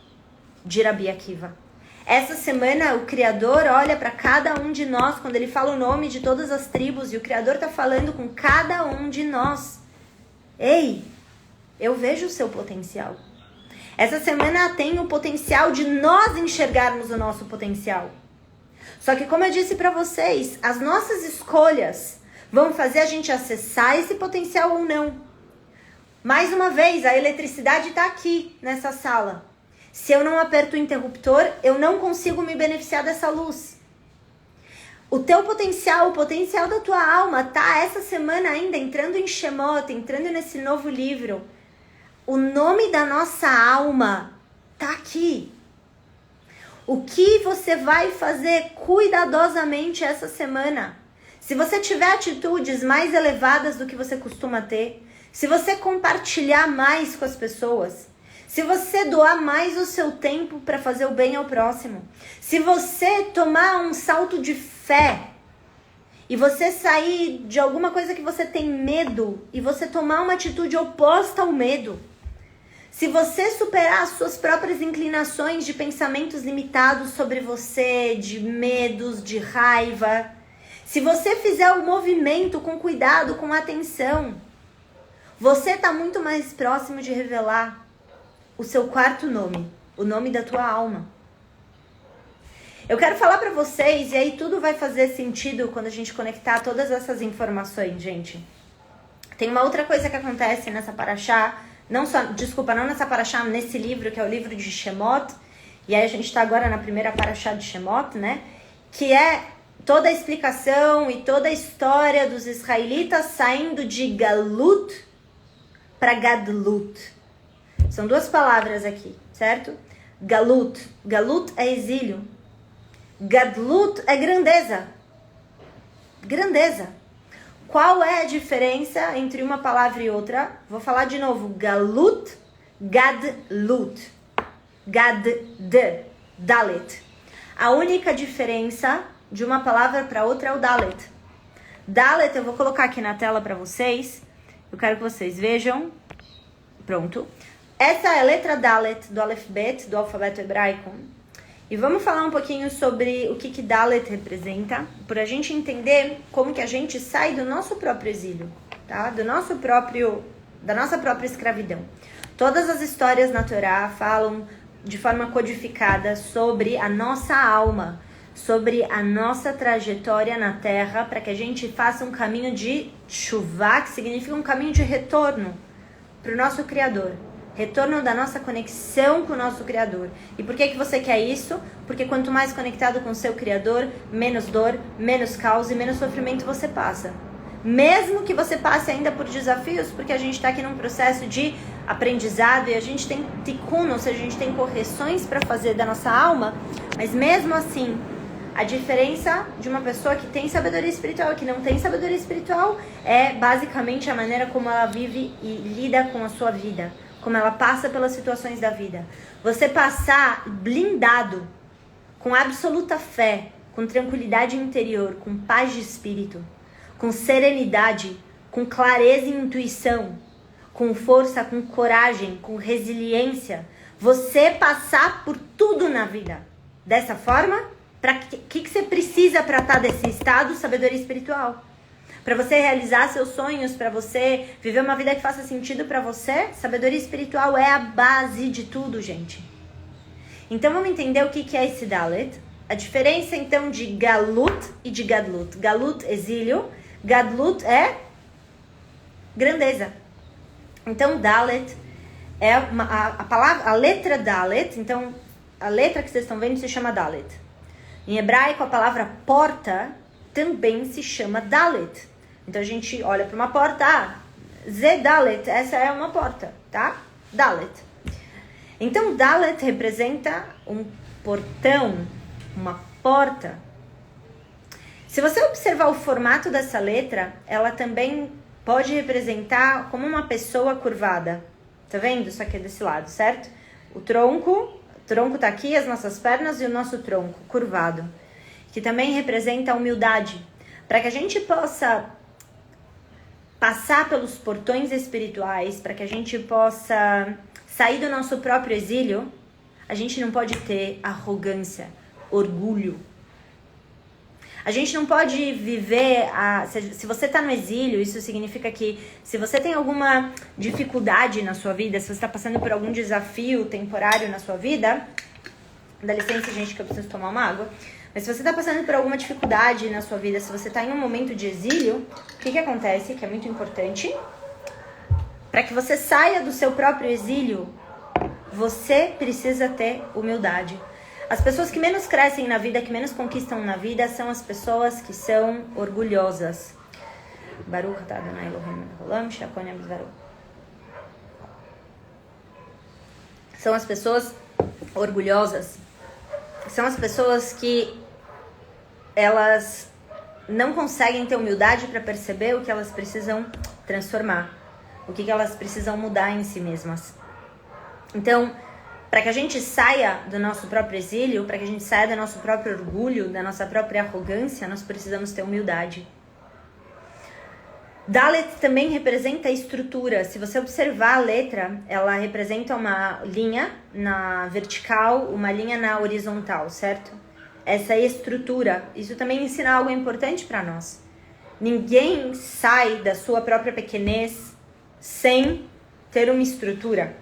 de Rabi Akiva. Essa semana o Criador olha para cada um de nós, quando ele fala o nome de todas as tribos, e o Criador está falando com cada um de nós. Ei, eu vejo o seu potencial. Essa semana tem o potencial de nós enxergarmos o nosso potencial. Só que, como eu disse para vocês, as nossas escolhas vão fazer a gente acessar esse potencial ou não. Mais uma vez, a eletricidade está aqui, nessa sala. Se eu não aperto o interruptor, eu não consigo me beneficiar dessa luz. O teu potencial, o potencial da tua alma, tá essa semana ainda entrando em Shemot, entrando nesse novo livro. O nome da nossa alma tá aqui. O que você vai fazer cuidadosamente essa semana? Se você tiver atitudes mais elevadas do que você costuma ter, se você compartilhar mais com as pessoas, se você doar mais o seu tempo para fazer o bem ao próximo, se você tomar um salto de fé e você sair de alguma coisa que você tem medo e você tomar uma atitude oposta ao medo, se você superar as suas próprias inclinações de pensamentos limitados sobre você, de medos, de raiva, se você fizer o movimento com cuidado, com atenção, você está muito mais próximo de revelar o seu quarto nome, o nome da tua alma. Eu quero falar para vocês, e aí tudo vai fazer sentido quando a gente conectar todas essas informações, gente. Tem uma outra coisa que acontece nessa paraxá, não nessa paraxá, nesse livro, que é o livro de Shemot, e aí a gente está agora na primeira paraxá de Shemot, né? Que é toda a explicação e toda a história dos israelitas saindo de Galut para Gadlut. São duas palavras aqui, certo? Galut. Galut é exílio. Gadlut é grandeza. Grandeza. Qual é a diferença entre uma palavra e outra? Vou falar de novo. Galut, Gadlut. Dalet. A única diferença de uma palavra para outra é o Dalet. Dalet eu vou colocar aqui na tela para vocês. Eu quero que vocês vejam. Pronto. Essa é a letra Dalet do Aleph-Bet, do alfabeto hebraico. E vamos falar um pouquinho sobre o que Dalet representa, para a gente entender como que a gente sai do nosso próprio exílio, tá? Da nossa própria escravidão. Todas as histórias na Torá falam de forma codificada sobre a nossa alma, sobre a nossa trajetória na Terra para que a gente faça um caminho de Teshuvá, que significa um caminho de retorno para o nosso Criador. Retorno da nossa conexão com o nosso Criador. E por que você quer isso? Porque quanto mais conectado com o seu Criador, menos dor, menos caos e menos sofrimento você passa. Mesmo que você passe ainda por desafios, porque a gente está aqui num processo de aprendizado e a gente tem tikkun, ou seja, a gente tem correções para fazer da nossa alma, mas mesmo assim, a diferença de uma pessoa que tem sabedoria espiritual e que não tem sabedoria espiritual é basicamente a maneira como ela vive e lida com a sua vida, como ela passa pelas situações da vida. Você passar blindado, com absoluta fé, com tranquilidade interior, com paz de espírito, com serenidade, com clareza e intuição, com força, com coragem, com resiliência. Você passar por tudo na vida dessa forma, para que você precisa para estar desse estado? Sabedoria espiritual. Para você realizar seus sonhos, para você viver uma vida que faça sentido para você, sabedoria espiritual é a base de tudo, gente. Então vamos entender o que é esse Dalet. A diferença então de Galut e de Gadlut. Galut, exílio. Gadlut é grandeza. Então Dalet é a palavra, a letra Dalet. Então a letra que vocês estão vendo se chama Dalet. Em hebraico a palavra porta também se chama Dalet. Então a gente olha para uma porta, Zé Dalet, essa é uma porta, tá? Dalet. Então Dalet representa um portão, uma porta. Se você observar o formato dessa letra, ela também pode representar como uma pessoa curvada. Tá vendo? Isso aqui é desse lado, certo? O tronco tá aqui, as nossas pernas e o nosso tronco curvado, que também representa a humildade. Para que a gente possa passar pelos portões espirituais, para que a gente possa sair do nosso próprio exílio, a gente não pode ter arrogância, orgulho. A gente não pode viver... Se você está no exílio, isso significa que se você tem alguma dificuldade na sua vida, se você está passando por algum desafio temporário na sua vida... Dá licença, gente, que eu preciso tomar uma água. Mas se você está passando por alguma dificuldade na sua vida, se você está em um momento de exílio, o que acontece? Que é muito importante. Para que você saia do seu próprio exílio, você precisa ter humildade. As pessoas que menos crescem na vida, que menos conquistam na vida, são as pessoas que são orgulhosas. Baruch atah Adonai Eloheinu melech haolam, she'akol nהיה b'dvaro. São as pessoas orgulhosas. São as pessoas que elas não conseguem ter humildade para perceber o que elas precisam transformar, o que elas precisam mudar em si mesmas. Então, para que a gente saia do nosso próprio exílio, para que a gente saia do nosso próprio orgulho, da nossa própria arrogância, nós precisamos ter humildade. Dalet também representa a estrutura. Se você observar a letra, ela representa uma linha na vertical, uma linha na horizontal, certo? Essa é a estrutura. Isso também ensina algo importante para nós. Ninguém sai da sua própria pequenez sem ter uma estrutura.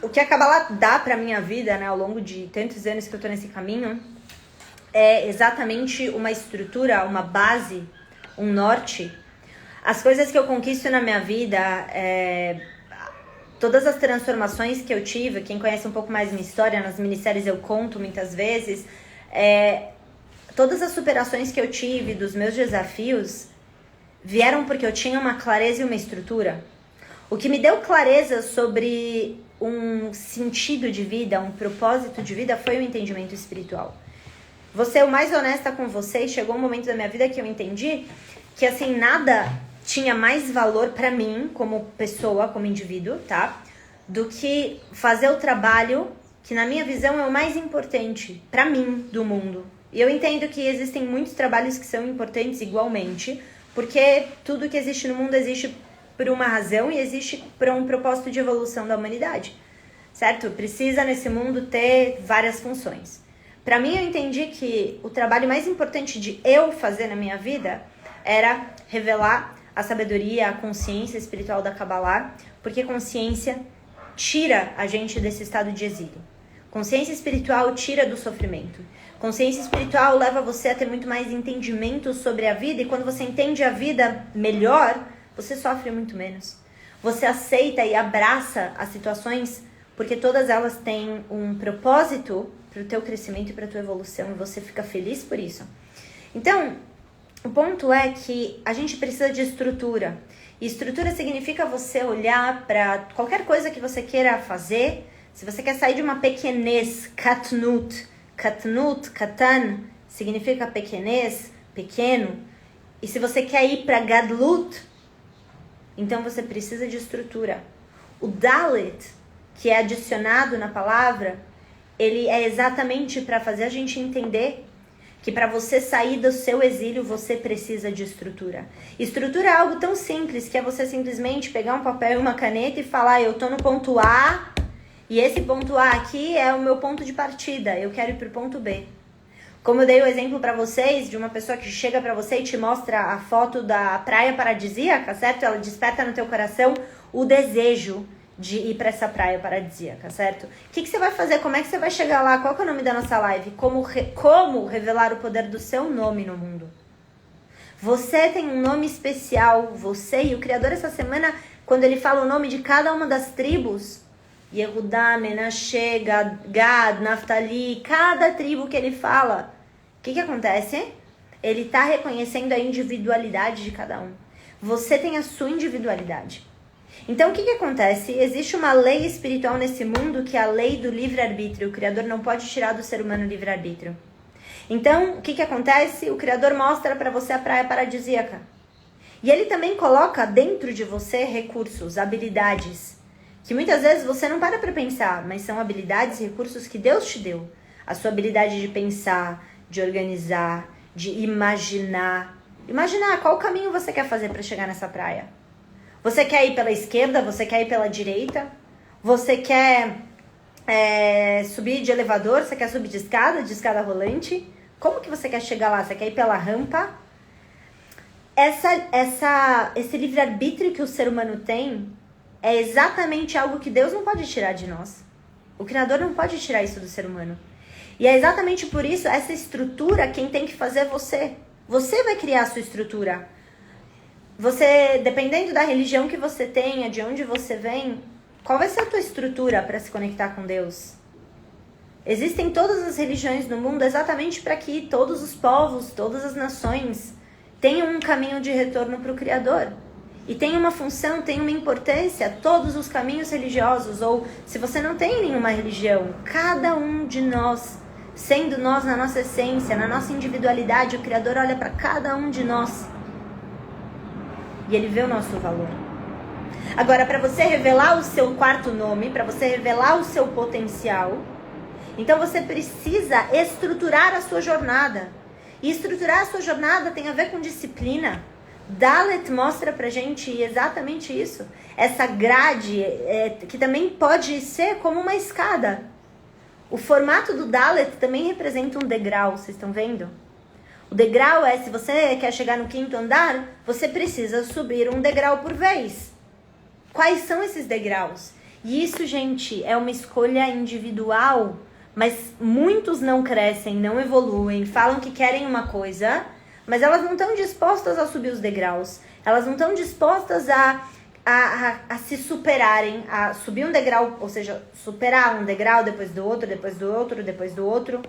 O que a Kabbalah dá para minha vida, né, ao longo de tantos anos que eu estou nesse caminho, é exatamente uma estrutura, uma base, um norte. As coisas que eu conquisto na minha vida, todas as transformações que eu tive, quem conhece um pouco mais minha história, nas minisséries eu conto muitas vezes, todas as superações que eu tive dos meus desafios vieram porque eu tinha uma clareza e uma estrutura. O que me deu clareza sobre um sentido de vida, um propósito de vida, foi o entendimento espiritual. Vou ser o mais honesta com vocês, chegou um momento da minha vida que eu entendi que assim, nada tinha mais valor para mim como pessoa, como indivíduo, tá? Do que fazer o trabalho que na minha visão é o mais importante para mim do mundo. E eu entendo que existem muitos trabalhos que são importantes igualmente, porque tudo que existe no mundo existe por uma razão e existe por um propósito de evolução da humanidade, certo? Precisa nesse mundo ter várias funções. Para mim, eu entendi que o trabalho mais importante de eu fazer na minha vida era revelar a sabedoria, a consciência espiritual da Kabbalah, porque consciência tira a gente desse estado de exílio. Consciência espiritual tira do sofrimento. Consciência espiritual leva você a ter muito mais entendimento sobre a vida. E quando você entende a vida melhor, você sofre muito menos. Você aceita e abraça as situações porque todas elas têm um propósito para o teu crescimento e para a tua evolução. E você fica feliz por isso. Então, o ponto é que a gente precisa de estrutura. E estrutura significa você olhar para qualquer coisa que você queira fazer. Se você quer sair de uma pequenez, katnut, katan, significa pequenez, pequeno. E se você quer ir para gadlut, então você precisa de estrutura. O dalet, que é adicionado na palavra, ele é exatamente para fazer a gente entender que para você sair do seu exílio, você precisa de estrutura. Estrutura é algo tão simples que é você simplesmente pegar um papel e uma caneta e falar, eu tô no ponto A, e esse ponto A aqui é o meu ponto de partida, eu quero ir pro ponto B. Como eu dei o exemplo para vocês de uma pessoa que chega para você e te mostra a foto da praia paradisíaca, certo? Ela desperta no teu coração o desejo de ir para essa praia paradisíaca, certo? O que você vai fazer? Como é que você vai chegar lá? Qual que é o nome da nossa live? Como revelar o poder do seu nome no mundo? Você tem um nome especial, você e o Criador essa semana, quando ele fala o nome de cada uma das tribos, Yehudá, Menashe, Gad, Naftali, cada tribo que ele fala, o que acontece? Ele está reconhecendo a individualidade de cada um. Você tem a sua individualidade. Então, o que acontece? Existe uma lei espiritual nesse mundo que é a lei do livre-arbítrio. O Criador não pode tirar do ser humano o livre-arbítrio. Então, o que acontece? O Criador mostra para você a praia paradisíaca. E ele também coloca dentro de você recursos, habilidades, que muitas vezes você não para pensar, mas são habilidades e recursos que Deus te deu. A sua habilidade de pensar, de organizar, de imaginar. Imaginar qual caminho você quer fazer para chegar nessa praia. Você quer ir pela esquerda? Você quer ir pela direita? Você quer subir de elevador? Você quer subir de escada rolante? Como que você quer chegar lá? Você quer ir pela rampa? Esse livre-arbítrio que o ser humano tem é exatamente algo que Deus não pode tirar de nós. O Criador não pode tirar isso do ser humano. E é exatamente por isso, essa estrutura, quem tem que fazer é você. Você vai criar a sua estrutura. Você, dependendo da religião que você tenha, de onde você vem, qual vai ser a tua estrutura para se conectar com Deus? Existem todas as religiões no mundo exatamente para que todos os povos, todas as nações tenham um caminho de retorno para o Criador. E tem uma função, tem uma importância, todos os caminhos religiosos, ou se você não tem nenhuma religião, cada um de nós, sendo nós na nossa essência, na nossa individualidade, o Criador olha para cada um de nós. E ele vê o nosso valor. Agora, para você revelar o seu quarto nome, para você revelar o seu potencial, então você precisa estruturar a sua jornada. E estruturar a sua jornada tem a ver com disciplina. Dalet mostra pra gente exatamente isso. Essa grade, que também pode ser como uma escada. O formato do Dalet também representa um degrau, vocês estão vendo? O degrau se você quer chegar no 5º andar, você precisa subir um degrau por vez. Quais são esses degraus? E isso, gente, é uma escolha individual, mas muitos não crescem, não evoluem, falam que querem uma coisa, mas elas não estão dispostas a subir os degraus. Elas não estão dispostas a se superarem, a subir um degrau, ou seja, superar um degrau depois do outro, depois do outro, depois do outro.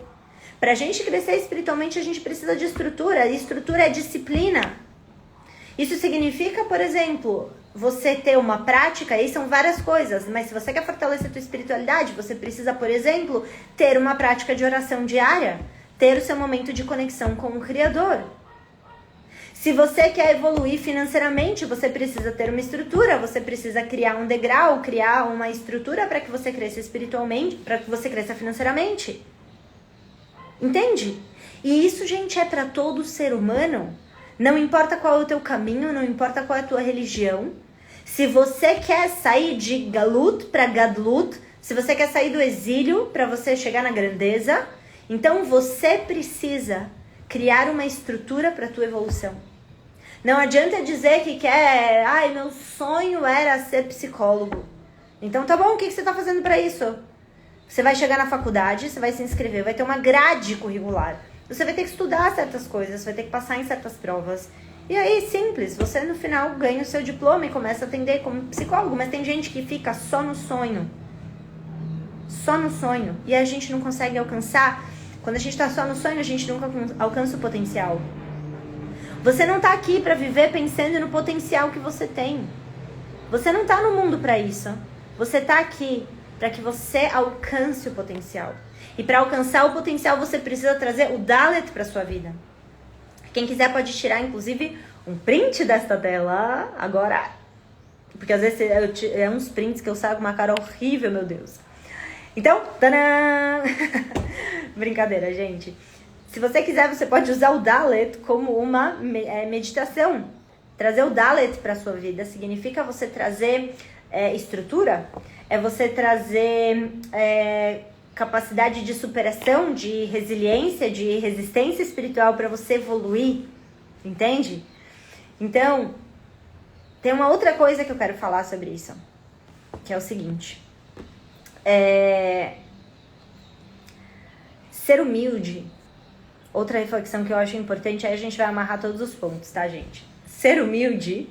Para a gente crescer espiritualmente, a gente precisa de estrutura. E estrutura é disciplina. Isso significa, por exemplo, você ter uma prática, e são várias coisas, mas se você quer fortalecer a tua espiritualidade, você precisa, por exemplo, ter uma prática de oração diária, ter o seu momento de conexão com o Criador. Se você quer evoluir financeiramente, você precisa ter uma estrutura, você precisa criar um degrau, criar uma estrutura para que você cresça espiritualmente, para que você cresça financeiramente. Entende? E isso, gente, é para todo ser humano. Não importa qual é o teu caminho, não importa qual é a tua religião. Se você quer sair de galut para gadlut, se você quer sair do exílio para você chegar na grandeza, então você precisa criar uma estrutura para a tua evolução. Não adianta dizer que quer, meu sonho era ser psicólogo. Então tá bom, o que você está fazendo para isso? Você vai chegar na faculdade, você vai se inscrever, vai ter uma grade curricular. Você vai ter que estudar certas coisas, você vai ter que passar em certas provas. E aí, simples, você no final ganha o seu diploma e começa a atender como psicólogo. Mas tem gente que fica só no sonho. Só no sonho. E a gente não consegue alcançar. Quando a gente tá só no sonho, a gente nunca alcança o potencial. Você não tá aqui pra viver pensando no potencial que você tem. Você não tá no mundo pra isso. Você tá aqui para que você alcance o potencial. E para alcançar o potencial, você precisa trazer o Dalet para sua vida. Quem quiser pode tirar, inclusive, um print desta tela agora. Porque às vezes é uns prints que eu saio com uma cara horrível, meu Deus. Então, tadã! Brincadeira, gente. Se você quiser, você pode usar o Dalet como uma meditação. Trazer o Dalet para sua vida significa você trazer estrutura, é você trazer capacidade de superação, de resiliência, de resistência espiritual para você evoluir, entende? Então, tem uma outra coisa que eu quero falar sobre isso, que é o seguinte. Ser humilde, outra reflexão que eu acho importante, aí a gente vai amarrar todos os pontos, tá, gente? Ser humilde,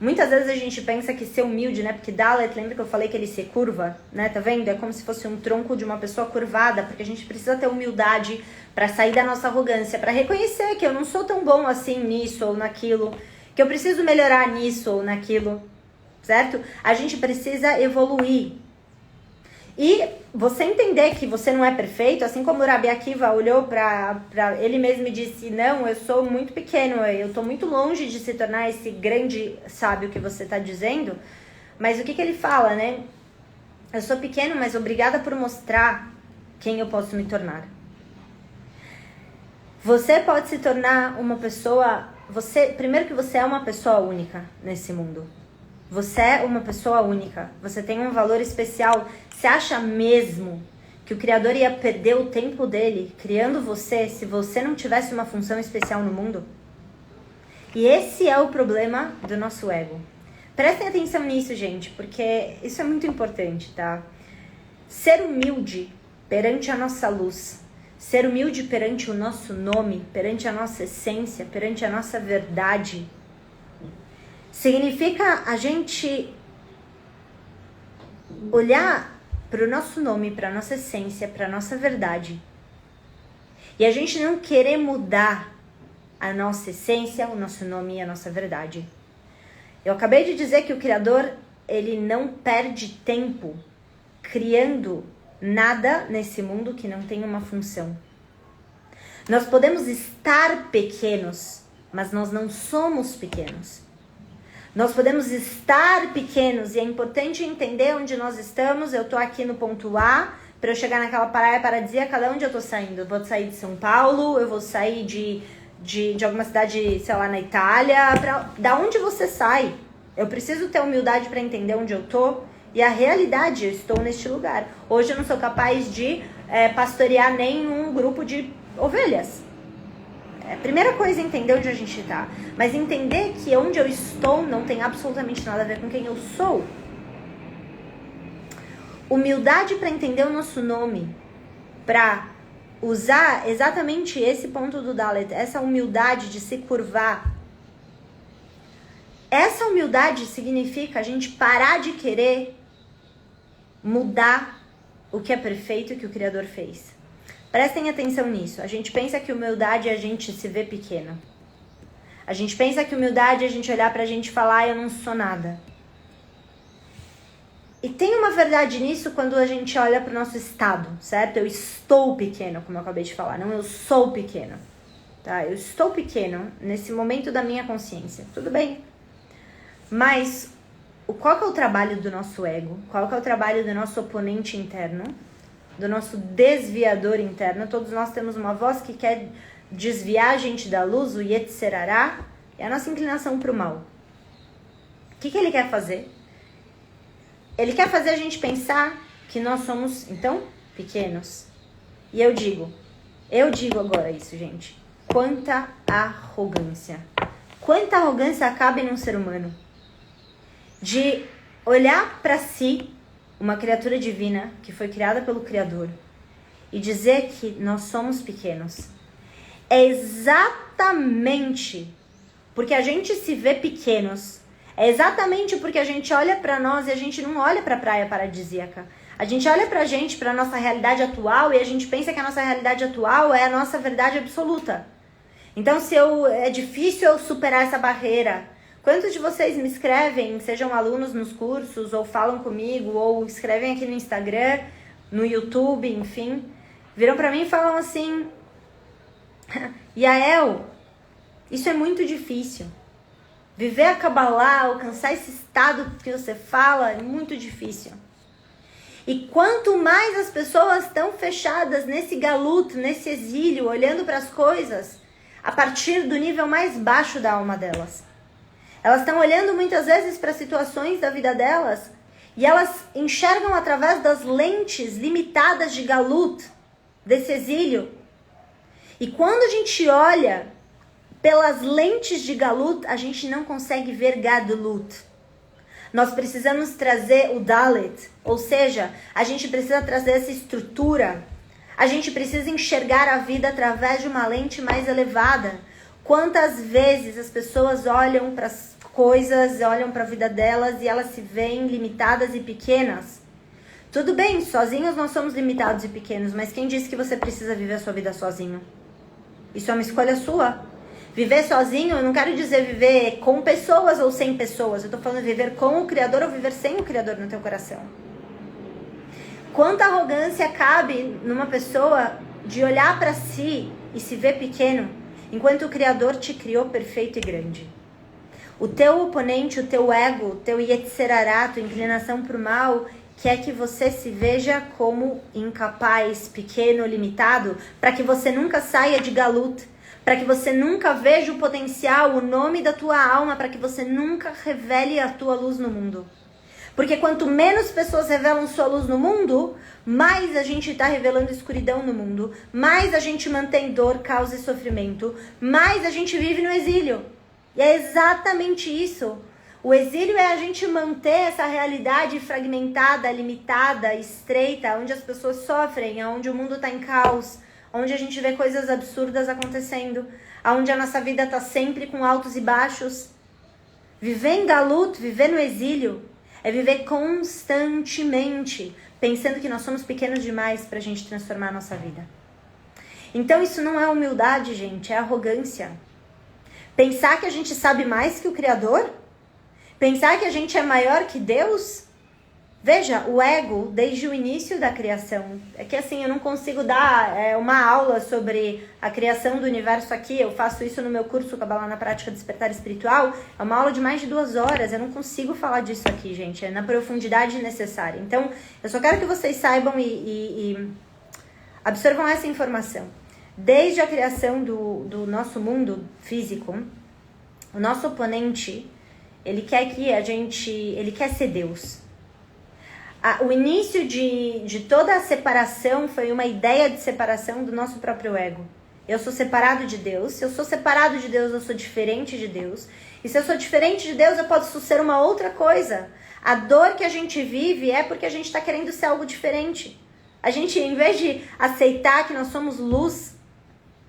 muitas vezes a gente pensa que ser humilde, né? Porque Dalet, lembra que eu falei que ele se curva, né? Tá vendo? É como se fosse um tronco de uma pessoa curvada, porque a gente precisa ter humildade para sair da nossa arrogância, para reconhecer que eu não sou tão bom assim nisso ou naquilo, que eu preciso melhorar nisso ou naquilo, certo? A gente precisa evoluir. E você entender que você não é perfeito, assim como o Rabi Akiva olhou para ele mesmo e disse, não, eu sou muito pequeno, eu estou muito longe de se tornar esse grande sábio que você está dizendo, mas o que ele fala, né? Eu sou pequeno, mas obrigada por mostrar quem eu posso me tornar. Você pode se tornar uma pessoa, primeiro que você é uma pessoa única nesse mundo. Você é uma pessoa única, você tem um valor especial. Você acha mesmo que o Criador ia perder o tempo dele criando você se você não tivesse uma função especial no mundo? E esse é o problema do nosso ego. Prestem atenção nisso, gente, porque isso é muito importante, tá? Ser humilde perante a nossa luz, ser humilde perante o nosso nome, perante a nossa essência, perante a nossa verdade, significa a gente olhar para o nosso nome, para a nossa essência, para a nossa verdade. E a gente não querer mudar a nossa essência, o nosso nome e a nossa verdade. Eu acabei de dizer que o Criador, ele não perde tempo criando nada nesse mundo que não tem uma função. Nós podemos estar pequenos, mas nós não somos pequenos. Nós podemos estar pequenos e é importante entender onde nós estamos. Eu tô aqui no ponto A, para eu chegar naquela praia paradisíaca, de onde eu tô saindo? Eu vou sair de São Paulo, eu vou sair de alguma cidade, sei lá, na Itália. Da onde você sai? Eu preciso ter humildade para entender onde eu tô e a realidade, eu estou neste lugar. Hoje eu não sou capaz de pastorear nenhum grupo de ovelhas. A primeira coisa é entender onde a gente está. Mas entender que onde eu estou não tem absolutamente nada a ver com quem eu sou. Humildade para entender o nosso nome. Para usar exatamente esse ponto do Dalet. Essa humildade de se curvar. Essa humildade significa a gente parar de querer mudar o que é perfeito que o Criador fez. Prestem atenção nisso. A gente pensa que humildade é a gente se ver pequeno. A gente pensa que humildade é a gente olhar pra gente e falar, eu não sou nada. E tem uma verdade nisso quando a gente olha pro nosso estado, certo? Eu estou pequeno, como eu acabei de falar. Não, eu sou pequeno. Tá? Eu estou pequeno nesse momento da minha consciência. Tudo bem. Mas qual que é o trabalho do nosso ego? Qual que é o trabalho do nosso oponente interno? Do nosso desviador interno? Todos nós temos uma voz que quer desviar a gente da luz, o Yetzerará, é a nossa inclinação para o mal. O que ele quer fazer? Ele quer fazer a gente pensar que nós somos, então, pequenos. E eu digo agora isso, gente. Quanta arrogância. Quanta arrogância cabe num ser humano. De olhar para si, uma criatura divina que foi criada pelo Criador e dizer que nós somos pequenos, é exatamente porque a gente se vê pequenos. É exatamente porque a gente olha para nós e a gente não olha para a praia paradisíaca. A gente olha pra gente, pra nossa realidade atual, e a gente pensa que a nossa realidade atual é a nossa verdade absoluta. Então, é difícil eu superar essa barreira. Quantos de vocês me escrevem, sejam alunos nos cursos, ou falam comigo, ou escrevem aqui no Instagram, no YouTube, enfim, viram pra mim e falam assim: Yael, isso é muito difícil. Viver a Kabbalah, alcançar esse estado que você fala, é muito difícil. E quanto mais as pessoas estão fechadas nesse galuto, nesse exílio, olhando para as coisas, a partir do nível mais baixo da alma delas. Elas estão olhando muitas vezes para situações da vida delas e elas enxergam através das lentes limitadas de galut, desse exílio. E quando a gente olha pelas lentes de galut, a gente não consegue ver gadulut. Nós precisamos trazer o Dalet, ou seja, a gente precisa trazer essa estrutura. A gente precisa enxergar a vida através de uma lente mais elevada. Quantas vezes as pessoas olham para as coisas, olham para a vida delas e elas se veem limitadas e pequenas? Tudo bem, sozinhos nós somos limitados e pequenos, mas quem disse que você precisa viver a sua vida sozinho? Isso é uma escolha sua. Viver sozinho, eu não quero dizer viver com pessoas ou sem pessoas. Eu tô falando viver com o Criador ou viver sem o Criador no teu coração. Quanta arrogância cabe numa pessoa de olhar para si e se ver pequeno, enquanto o Criador te criou perfeito e grande. O teu oponente, o teu ego, o teu Yetzirará, tua inclinação para o mal, quer que você se veja como incapaz, pequeno, limitado, para que você nunca saia de galut, para que você nunca veja o potencial, o nome da tua alma, para que você nunca revele a tua luz no mundo. Porque quanto menos pessoas revelam sua luz no mundo, mais a gente está revelando escuridão no mundo, mais a gente mantém dor, causa e sofrimento, mais a gente vive no exílio. E é exatamente isso. O exílio é a gente manter essa realidade fragmentada, limitada, estreita, onde as pessoas sofrem, onde o mundo está em caos, onde a gente vê coisas absurdas acontecendo, onde a nossa vida está sempre com altos e baixos. Viver em galut, viver no exílio, é viver constantemente, pensando que nós somos pequenos demais para a gente transformar a nossa vida. Então isso não é humildade, gente, é arrogância. Pensar que a gente sabe mais que o Criador? Pensar que a gente é maior que Deus? Veja, o ego, desde o início da criação, é que assim, eu não consigo dar uma aula sobre a criação do universo aqui, eu faço isso no meu curso Kabbalah na Prática Despertar Espiritual, é uma aula de mais de 2 horas, eu não consigo falar disso aqui, gente, é na profundidade necessária. Então, eu só quero que vocês saibam e absorvam essa informação. Desde a criação do nosso mundo físico, o nosso oponente, ele quer ele quer ser Deus. O início de toda a separação foi uma ideia de separação do nosso próprio ego. Eu sou separado de Deus. Se eu sou separado de Deus, eu sou diferente de Deus. E se eu sou diferente de Deus, eu posso ser uma outra coisa. A dor que a gente vive é porque a gente está querendo ser algo diferente. A gente, em vez de aceitar que nós somos luz,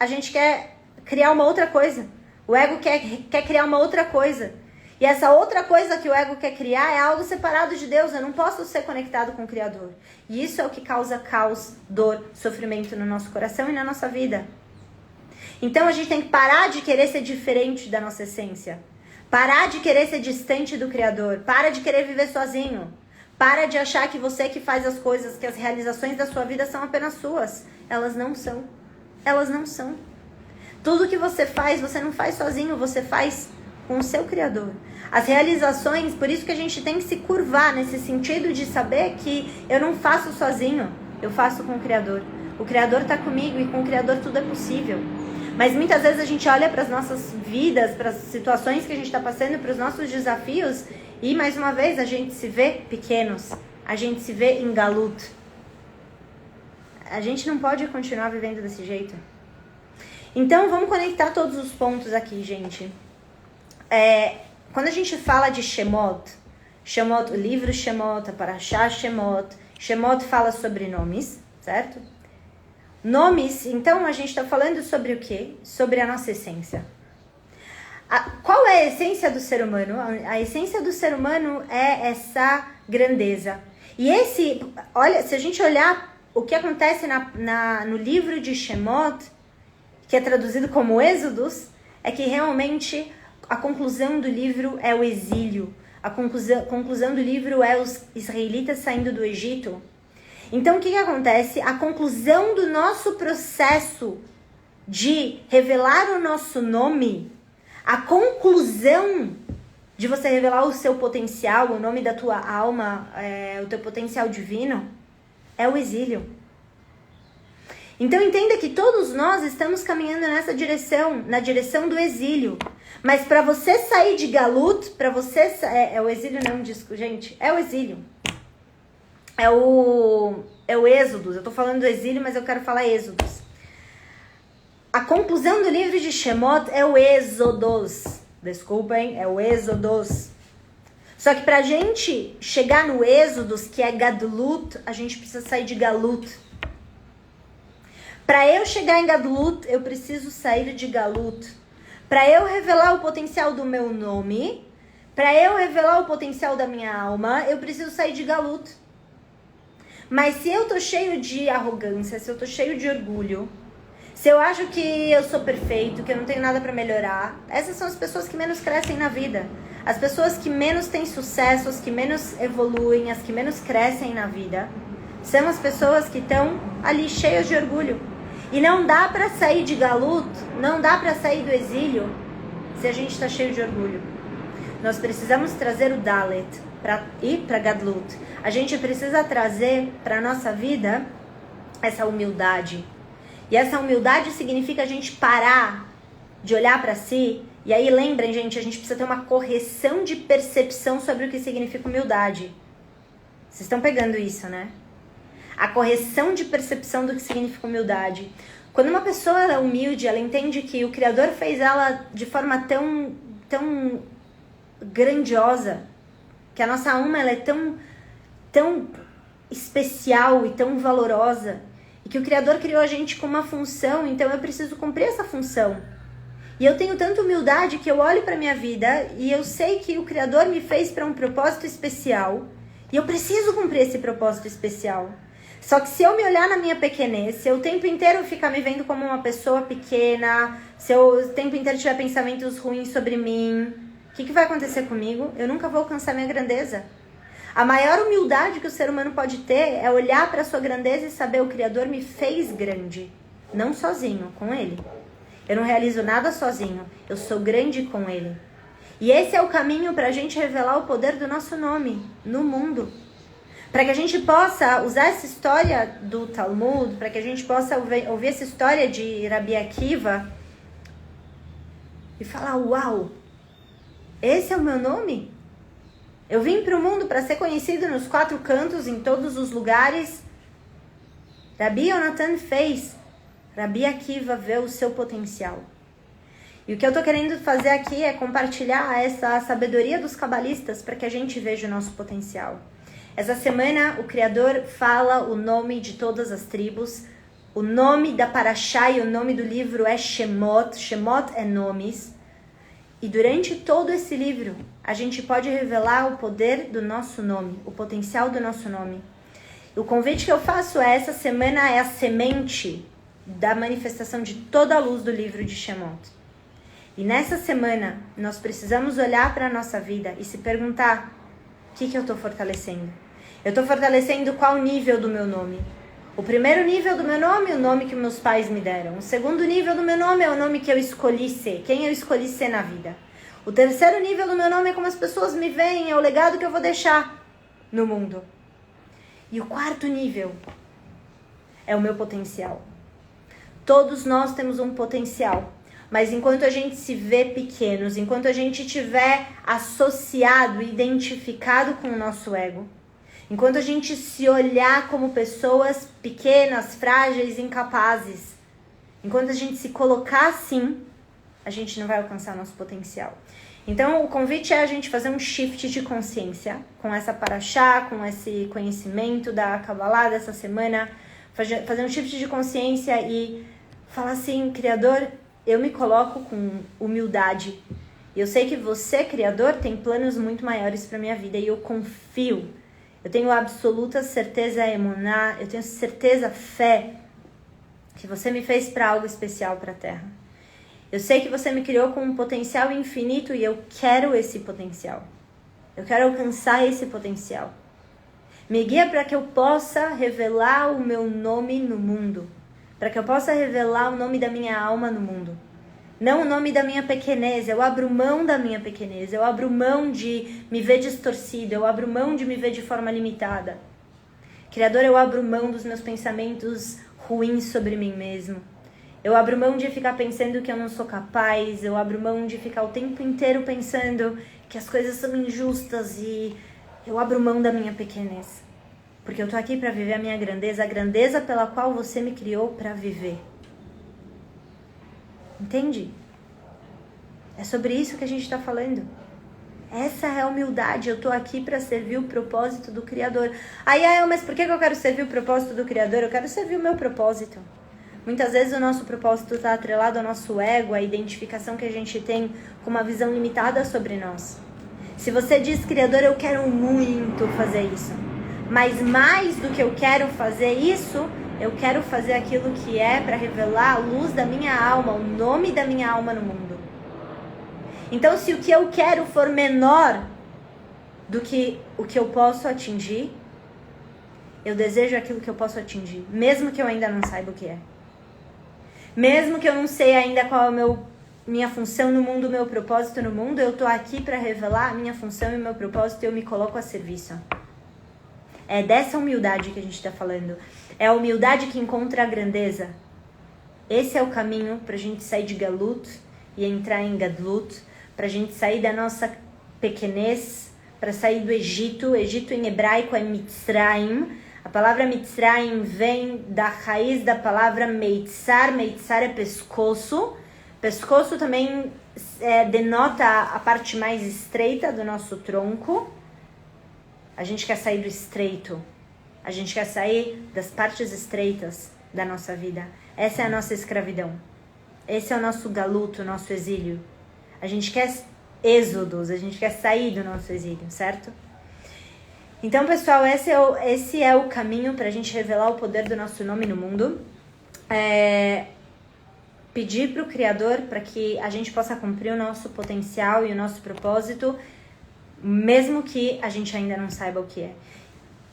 a gente quer criar uma outra coisa. O ego quer criar uma outra coisa. E essa outra coisa que o ego quer criar é algo separado de Deus. Eu não posso ser conectado com o Criador. E isso é o que causa caos, dor, sofrimento no nosso coração e na nossa vida. Então a gente tem que parar de querer ser diferente da nossa essência. Parar de querer ser distante do Criador. Para de querer viver sozinho. Para de achar que você que faz as coisas, que as realizações da sua vida são apenas suas. Elas não são. Elas não são. Tudo que você não faz sozinho, você faz com o seu Criador. As realizações, por isso que a gente tem que se curvar nesse sentido de saber que eu não faço sozinho, eu faço com o Criador. O Criador está comigo e com o Criador tudo é possível. Mas muitas vezes a gente olha para as nossas vidas, para as situações que a gente está passando, para os nossos desafios e mais uma vez a gente se vê pequenos, a gente se vê em galut. A gente não pode continuar vivendo desse jeito. Então vamos conectar todos os pontos aqui, gente. Quando a gente fala de Shemot, Shemot, o livro Shemot, a Parashá Shemot. Shemot fala sobre nomes, certo? Nomes, então a gente está falando sobre o quê? Sobre a nossa essência. Qual é a essência do ser humano? A essência do ser humano é essa grandeza. E olha, se a gente olhar o que acontece no livro de Shemot, que é traduzido como Êxodos, é que realmente a conclusão do livro é o exílio. A conclusão do livro é os israelitas saindo do Egito. Então, o que acontece? A conclusão do nosso processo de revelar o nosso nome, a conclusão de você revelar o seu potencial, o nome da tua alma, o teu potencial divino, é o exílio. Então, entenda que todos nós estamos caminhando nessa direção, na direção do exílio. Mas para você sair de Galut, para você... É o exílio, não, disco, gente. É o exílio. É o Êxodos. Eu tô falando do exílio, mas eu quero falar Êxodos. A conclusão do livro de Shemot é o Êxodos. Desculpem, é o Êxodos. Só que pra gente chegar no Êxodos, que é Gadlut, a gente precisa sair de Galut. Para eu chegar em Gadlut, eu preciso sair de Galut. Para eu revelar o potencial do meu nome, para eu revelar o potencial da minha alma, eu preciso sair de Galut. Mas se eu tô cheio de arrogância, se eu tô cheio de orgulho, se eu acho que eu sou perfeito, que eu não tenho nada para melhorar, essas são as pessoas que menos crescem na vida. As pessoas que menos têm sucesso, as que menos evoluem, as que menos crescem na vida, são as pessoas que estão ali cheias de orgulho. E não dá para sair de Galut, não dá para sair do exílio se a gente está cheio de orgulho. Nós precisamos trazer o Dalet para ir para Gadlut. A gente precisa trazer para a nossa vida essa humildade. E essa humildade significa a gente parar de olhar para si. E aí lembrem, gente, a gente precisa ter uma correção de percepção sobre o que significa humildade. Vocês estão pegando isso, né? A correção de percepção do que significa humildade. Quando uma pessoa é humilde, ela entende que o Criador fez ela de forma tão grandiosa, que a nossa alma ela é tão especial e tão valorosa, e que o Criador criou a gente com uma função, então eu preciso cumprir essa função. E eu tenho tanta humildade que eu olho para minha vida e eu sei que o Criador me fez para um propósito especial, e eu preciso cumprir esse propósito especial. Só que se eu me olhar na minha pequenez, se eu o tempo inteiro ficar me vendo como uma pessoa pequena, se eu o tempo inteiro tiver pensamentos ruins sobre mim, o que vai acontecer comigo? Eu nunca vou alcançar minha grandeza. A maior humildade que o ser humano pode ter é olhar para a sua grandeza e saber o Criador me fez grande. Não sozinho, com Ele. Eu não realizo nada sozinho, eu sou grande com Ele. E esse é o caminho para a gente revelar o poder do nosso nome no mundo. Para que a gente possa usar essa história do Talmud, para que a gente possa ouvir essa história de Rabi Akiva e falar, uau, esse é o meu nome? Eu vim para o mundo para ser conhecido nos 4 cantos, em todos os lugares. Rabi Yonatan fez. Rabi Akiva vê o seu potencial. E o que eu estou querendo fazer aqui é compartilhar essa sabedoria dos cabalistas para que a gente veja o nosso potencial. Essa semana o Criador fala o nome de todas as tribos. O nome da Parashá e o nome do livro é Shemot. Shemot é nomes. E durante todo esse livro, a gente pode revelar o poder do nosso nome, o potencial do nosso nome. O convite que eu faço essa semana é a semente da manifestação de toda a luz do livro de Shemot. E nessa semana, nós precisamos olhar para a nossa vida e se perguntar, o que eu estou fortalecendo? Eu estou fortalecendo qual nível do meu nome? O primeiro nível do meu nome é o nome que meus pais me deram. O segundo nível do meu nome é o nome que eu escolhi ser, quem eu escolhi ser na vida. O terceiro nível do meu nome é como as pessoas me veem, é o legado que eu vou deixar no mundo. E o quarto nível é o meu potencial. Todos nós temos um potencial, mas enquanto a gente se vê pequenos, enquanto a gente estiver associado, identificado com o nosso ego, enquanto a gente se olhar como pessoas pequenas, frágeis, incapazes, enquanto a gente se colocar assim, a gente não vai alcançar nosso potencial. Então, o convite é a gente fazer um shift de consciência com essa paraxá, com esse conhecimento da Kabbalah dessa semana, fazer um shift de consciência e falar assim, Criador, eu me coloco com humildade. Eu sei que você, Criador, tem planos muito maiores para minha vida e eu confio. Eu tenho absoluta certeza, emuná, eu tenho certeza, fé, que você me fez para algo especial para a Terra. Eu sei que você me criou com um potencial infinito e eu quero esse potencial. Eu quero alcançar esse potencial. Me guia para que eu possa revelar o meu nome no mundo. Para que eu possa revelar o nome da minha alma no mundo. Não o nome da minha pequenez. Eu abro mão da minha pequenez. Eu abro mão de me ver distorcido. Eu abro mão de me ver de forma limitada. Criador, eu abro mão dos meus pensamentos ruins sobre mim mesmo. Eu abro mão de ficar pensando que eu não sou capaz. Eu abro mão de ficar o tempo inteiro pensando que as coisas são injustas. E eu abro mão da minha pequenez. Porque eu tô aqui para viver a minha grandeza. A grandeza pela qual você me criou para viver. Entende? É sobre isso que a gente está falando. Essa é a humildade. Eu tô aqui para servir o propósito do Criador. Aí, mas por que eu quero servir o propósito do Criador? Eu quero servir o meu propósito. Muitas vezes o nosso propósito está atrelado ao nosso ego, à identificação que a gente tem com uma visão limitada sobre nós. Se você diz, Criador, eu quero muito fazer isso, mas mais do que eu quero fazer isso, eu quero fazer aquilo que é para revelar a luz da minha alma, o nome da minha alma no mundo. Então, se o que eu quero for menor do que o que eu posso atingir, eu desejo aquilo que eu posso atingir, mesmo que eu ainda não saiba o que é. Mesmo que eu não sei ainda qual é a minha função no mundo, o meu propósito no mundo, eu tô aqui para revelar a minha função e o meu propósito e eu me coloco a serviço. É dessa humildade que a gente está falando. É a humildade que encontra a grandeza. Esse é o caminho para a gente sair de Galut e entrar em Gadlut, para a gente sair da nossa pequenez, para sair do Egito. O Egito em hebraico é Mitzrayim. A palavra Mitzrayim vem da raiz da palavra Meitzar. Meitzar é pescoço. Pescoço também denota a parte mais estreita do nosso tronco. A gente quer sair do estreito. A gente quer sair das partes estreitas da nossa vida. Essa é a nossa escravidão. Esse é o nosso galuto, o nosso exílio. A gente quer êxodos, a gente quer sair do nosso exílio, certo? Então, pessoal, esse é o caminho para a gente revelar o poder do nosso nome no mundo. Pedir para o Criador para que a gente possa cumprir o nosso potencial e o nosso propósito, mesmo que a gente ainda não saiba o que é.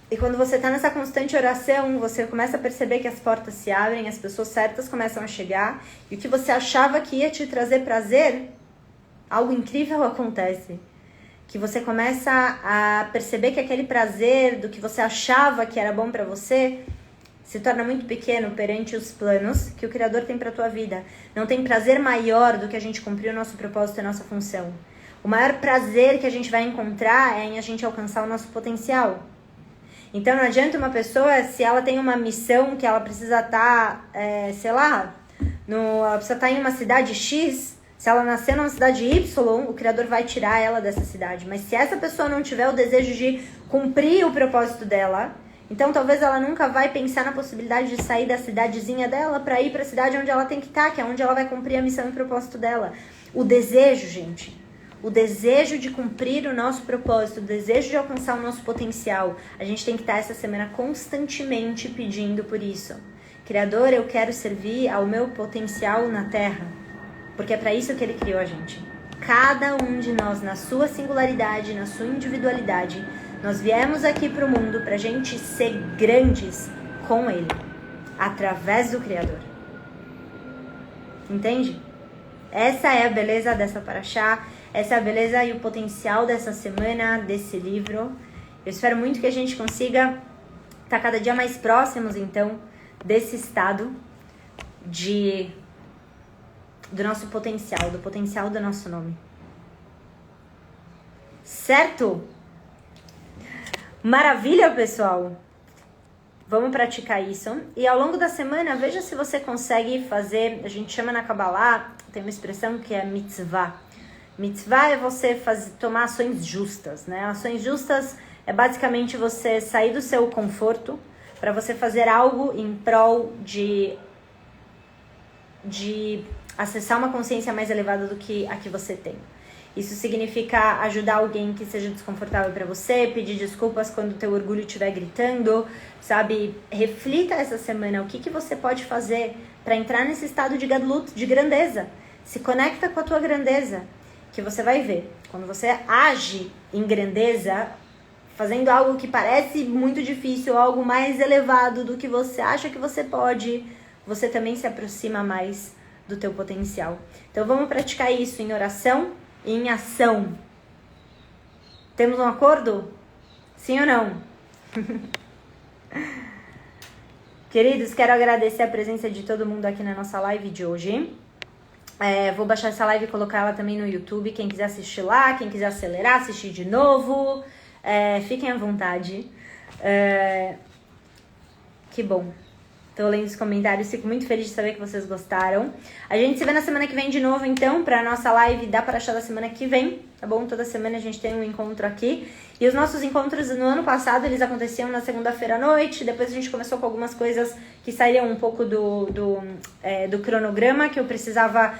E quando você está nessa constante oração, você começa a perceber que as portas se abrem, as pessoas certas começam a chegar, e o que você achava que ia te trazer prazer, algo incrível acontece. Que você começa a perceber que aquele prazer do que você achava que era bom para você se torna muito pequeno perante os planos que o Criador tem para a tua vida. Não tem prazer maior do que a gente cumprir o nosso propósito e a nossa função. O maior prazer que a gente vai encontrar é em a gente alcançar o nosso potencial. Então não adianta uma pessoa, se ela tem uma missão que ela precisa estar, ela precisa estar em uma cidade X. Se ela nascer numa cidade Y, o Criador vai tirar ela dessa cidade. Mas se essa pessoa não tiver o desejo de cumprir o propósito dela, então talvez ela nunca vai pensar na possibilidade de sair da cidadezinha dela para ir para a cidade onde ela tem que estar, que é onde ela vai cumprir a missão e o propósito dela. O desejo, gente, o desejo de cumprir o nosso propósito, o desejo de alcançar o nosso potencial, a gente tem que estar essa semana constantemente pedindo por isso. Criador, eu quero servir ao meu potencial na Terra. Porque é para isso que Ele criou a gente. Cada um de nós, na sua singularidade, na sua individualidade, nós viemos aqui para o mundo para a gente ser grandes com Ele, através do Criador. Entende? Essa é a beleza dessa paraxá, essa é a beleza e o potencial dessa semana, desse livro. Eu espero muito que a gente consiga estar cada dia mais próximos, então, desse estado do nosso potencial, do potencial do nosso nome. Certo? Maravilha, pessoal! Vamos praticar isso. E ao longo da semana, veja se você consegue fazer, a gente chama na Kabbalah, tem uma expressão que é mitzvah. Mitzvah é você tomar ações justas, né? Ações justas é basicamente você sair do seu conforto para você fazer algo em prol de acessar uma consciência mais elevada do que a que você tem. Isso significa ajudar alguém que seja desconfortável para você, pedir desculpas quando o teu orgulho estiver gritando, sabe? Reflita essa semana o que você pode fazer para entrar nesse estado de gadlut, de grandeza. Se conecta com a tua grandeza, que você vai ver. Quando você age em grandeza, fazendo algo que parece muito difícil, algo mais elevado do que você acha que você pode, você também se aproxima mais do teu potencial. Então vamos praticar isso em oração e em ação. Temos um acordo? Sim ou não? Queridos, quero agradecer a presença de todo mundo aqui na nossa live de hoje. Vou baixar essa live e colocar ela também no YouTube. Quem quiser assistir lá, quem quiser acelerar, assistir de novo, fiquem à vontade. Que bom. Tô lendo os comentários, fico muito feliz de saber que vocês gostaram. A gente se vê na semana que vem de novo, então, pra nossa live da Parashá da semana que vem, tá bom? Toda semana a gente tem um encontro aqui. E os nossos encontros no ano passado, eles aconteciam na segunda-feira à noite. Depois a gente começou com algumas coisas que saíam um pouco do cronograma, que eu precisava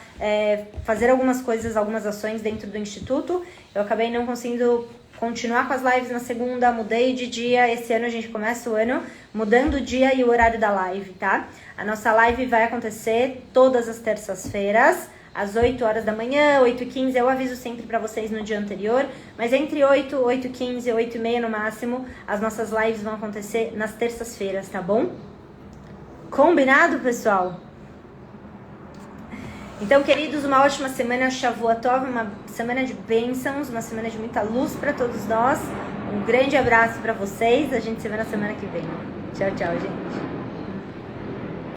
fazer algumas coisas, algumas ações dentro do Instituto. Eu acabei não conseguindo continuar com as lives na segunda, mudei de dia. Esse ano a gente começa o ano mudando o dia e o horário da live, tá? A nossa live vai acontecer todas as terças-feiras, às 8 horas da manhã, 8h15. Eu aviso sempre pra vocês no dia anterior, mas entre 8, 8h15, 8h30 no máximo, as nossas lives vão acontecer nas terças-feiras, tá bom? Combinado, pessoal? Então, queridos, uma ótima semana, Shavuot Tov, uma semana de bênçãos, uma semana de muita luz para todos nós. Um grande abraço para vocês, a gente se vê na semana que vem. Tchau, tchau, gente.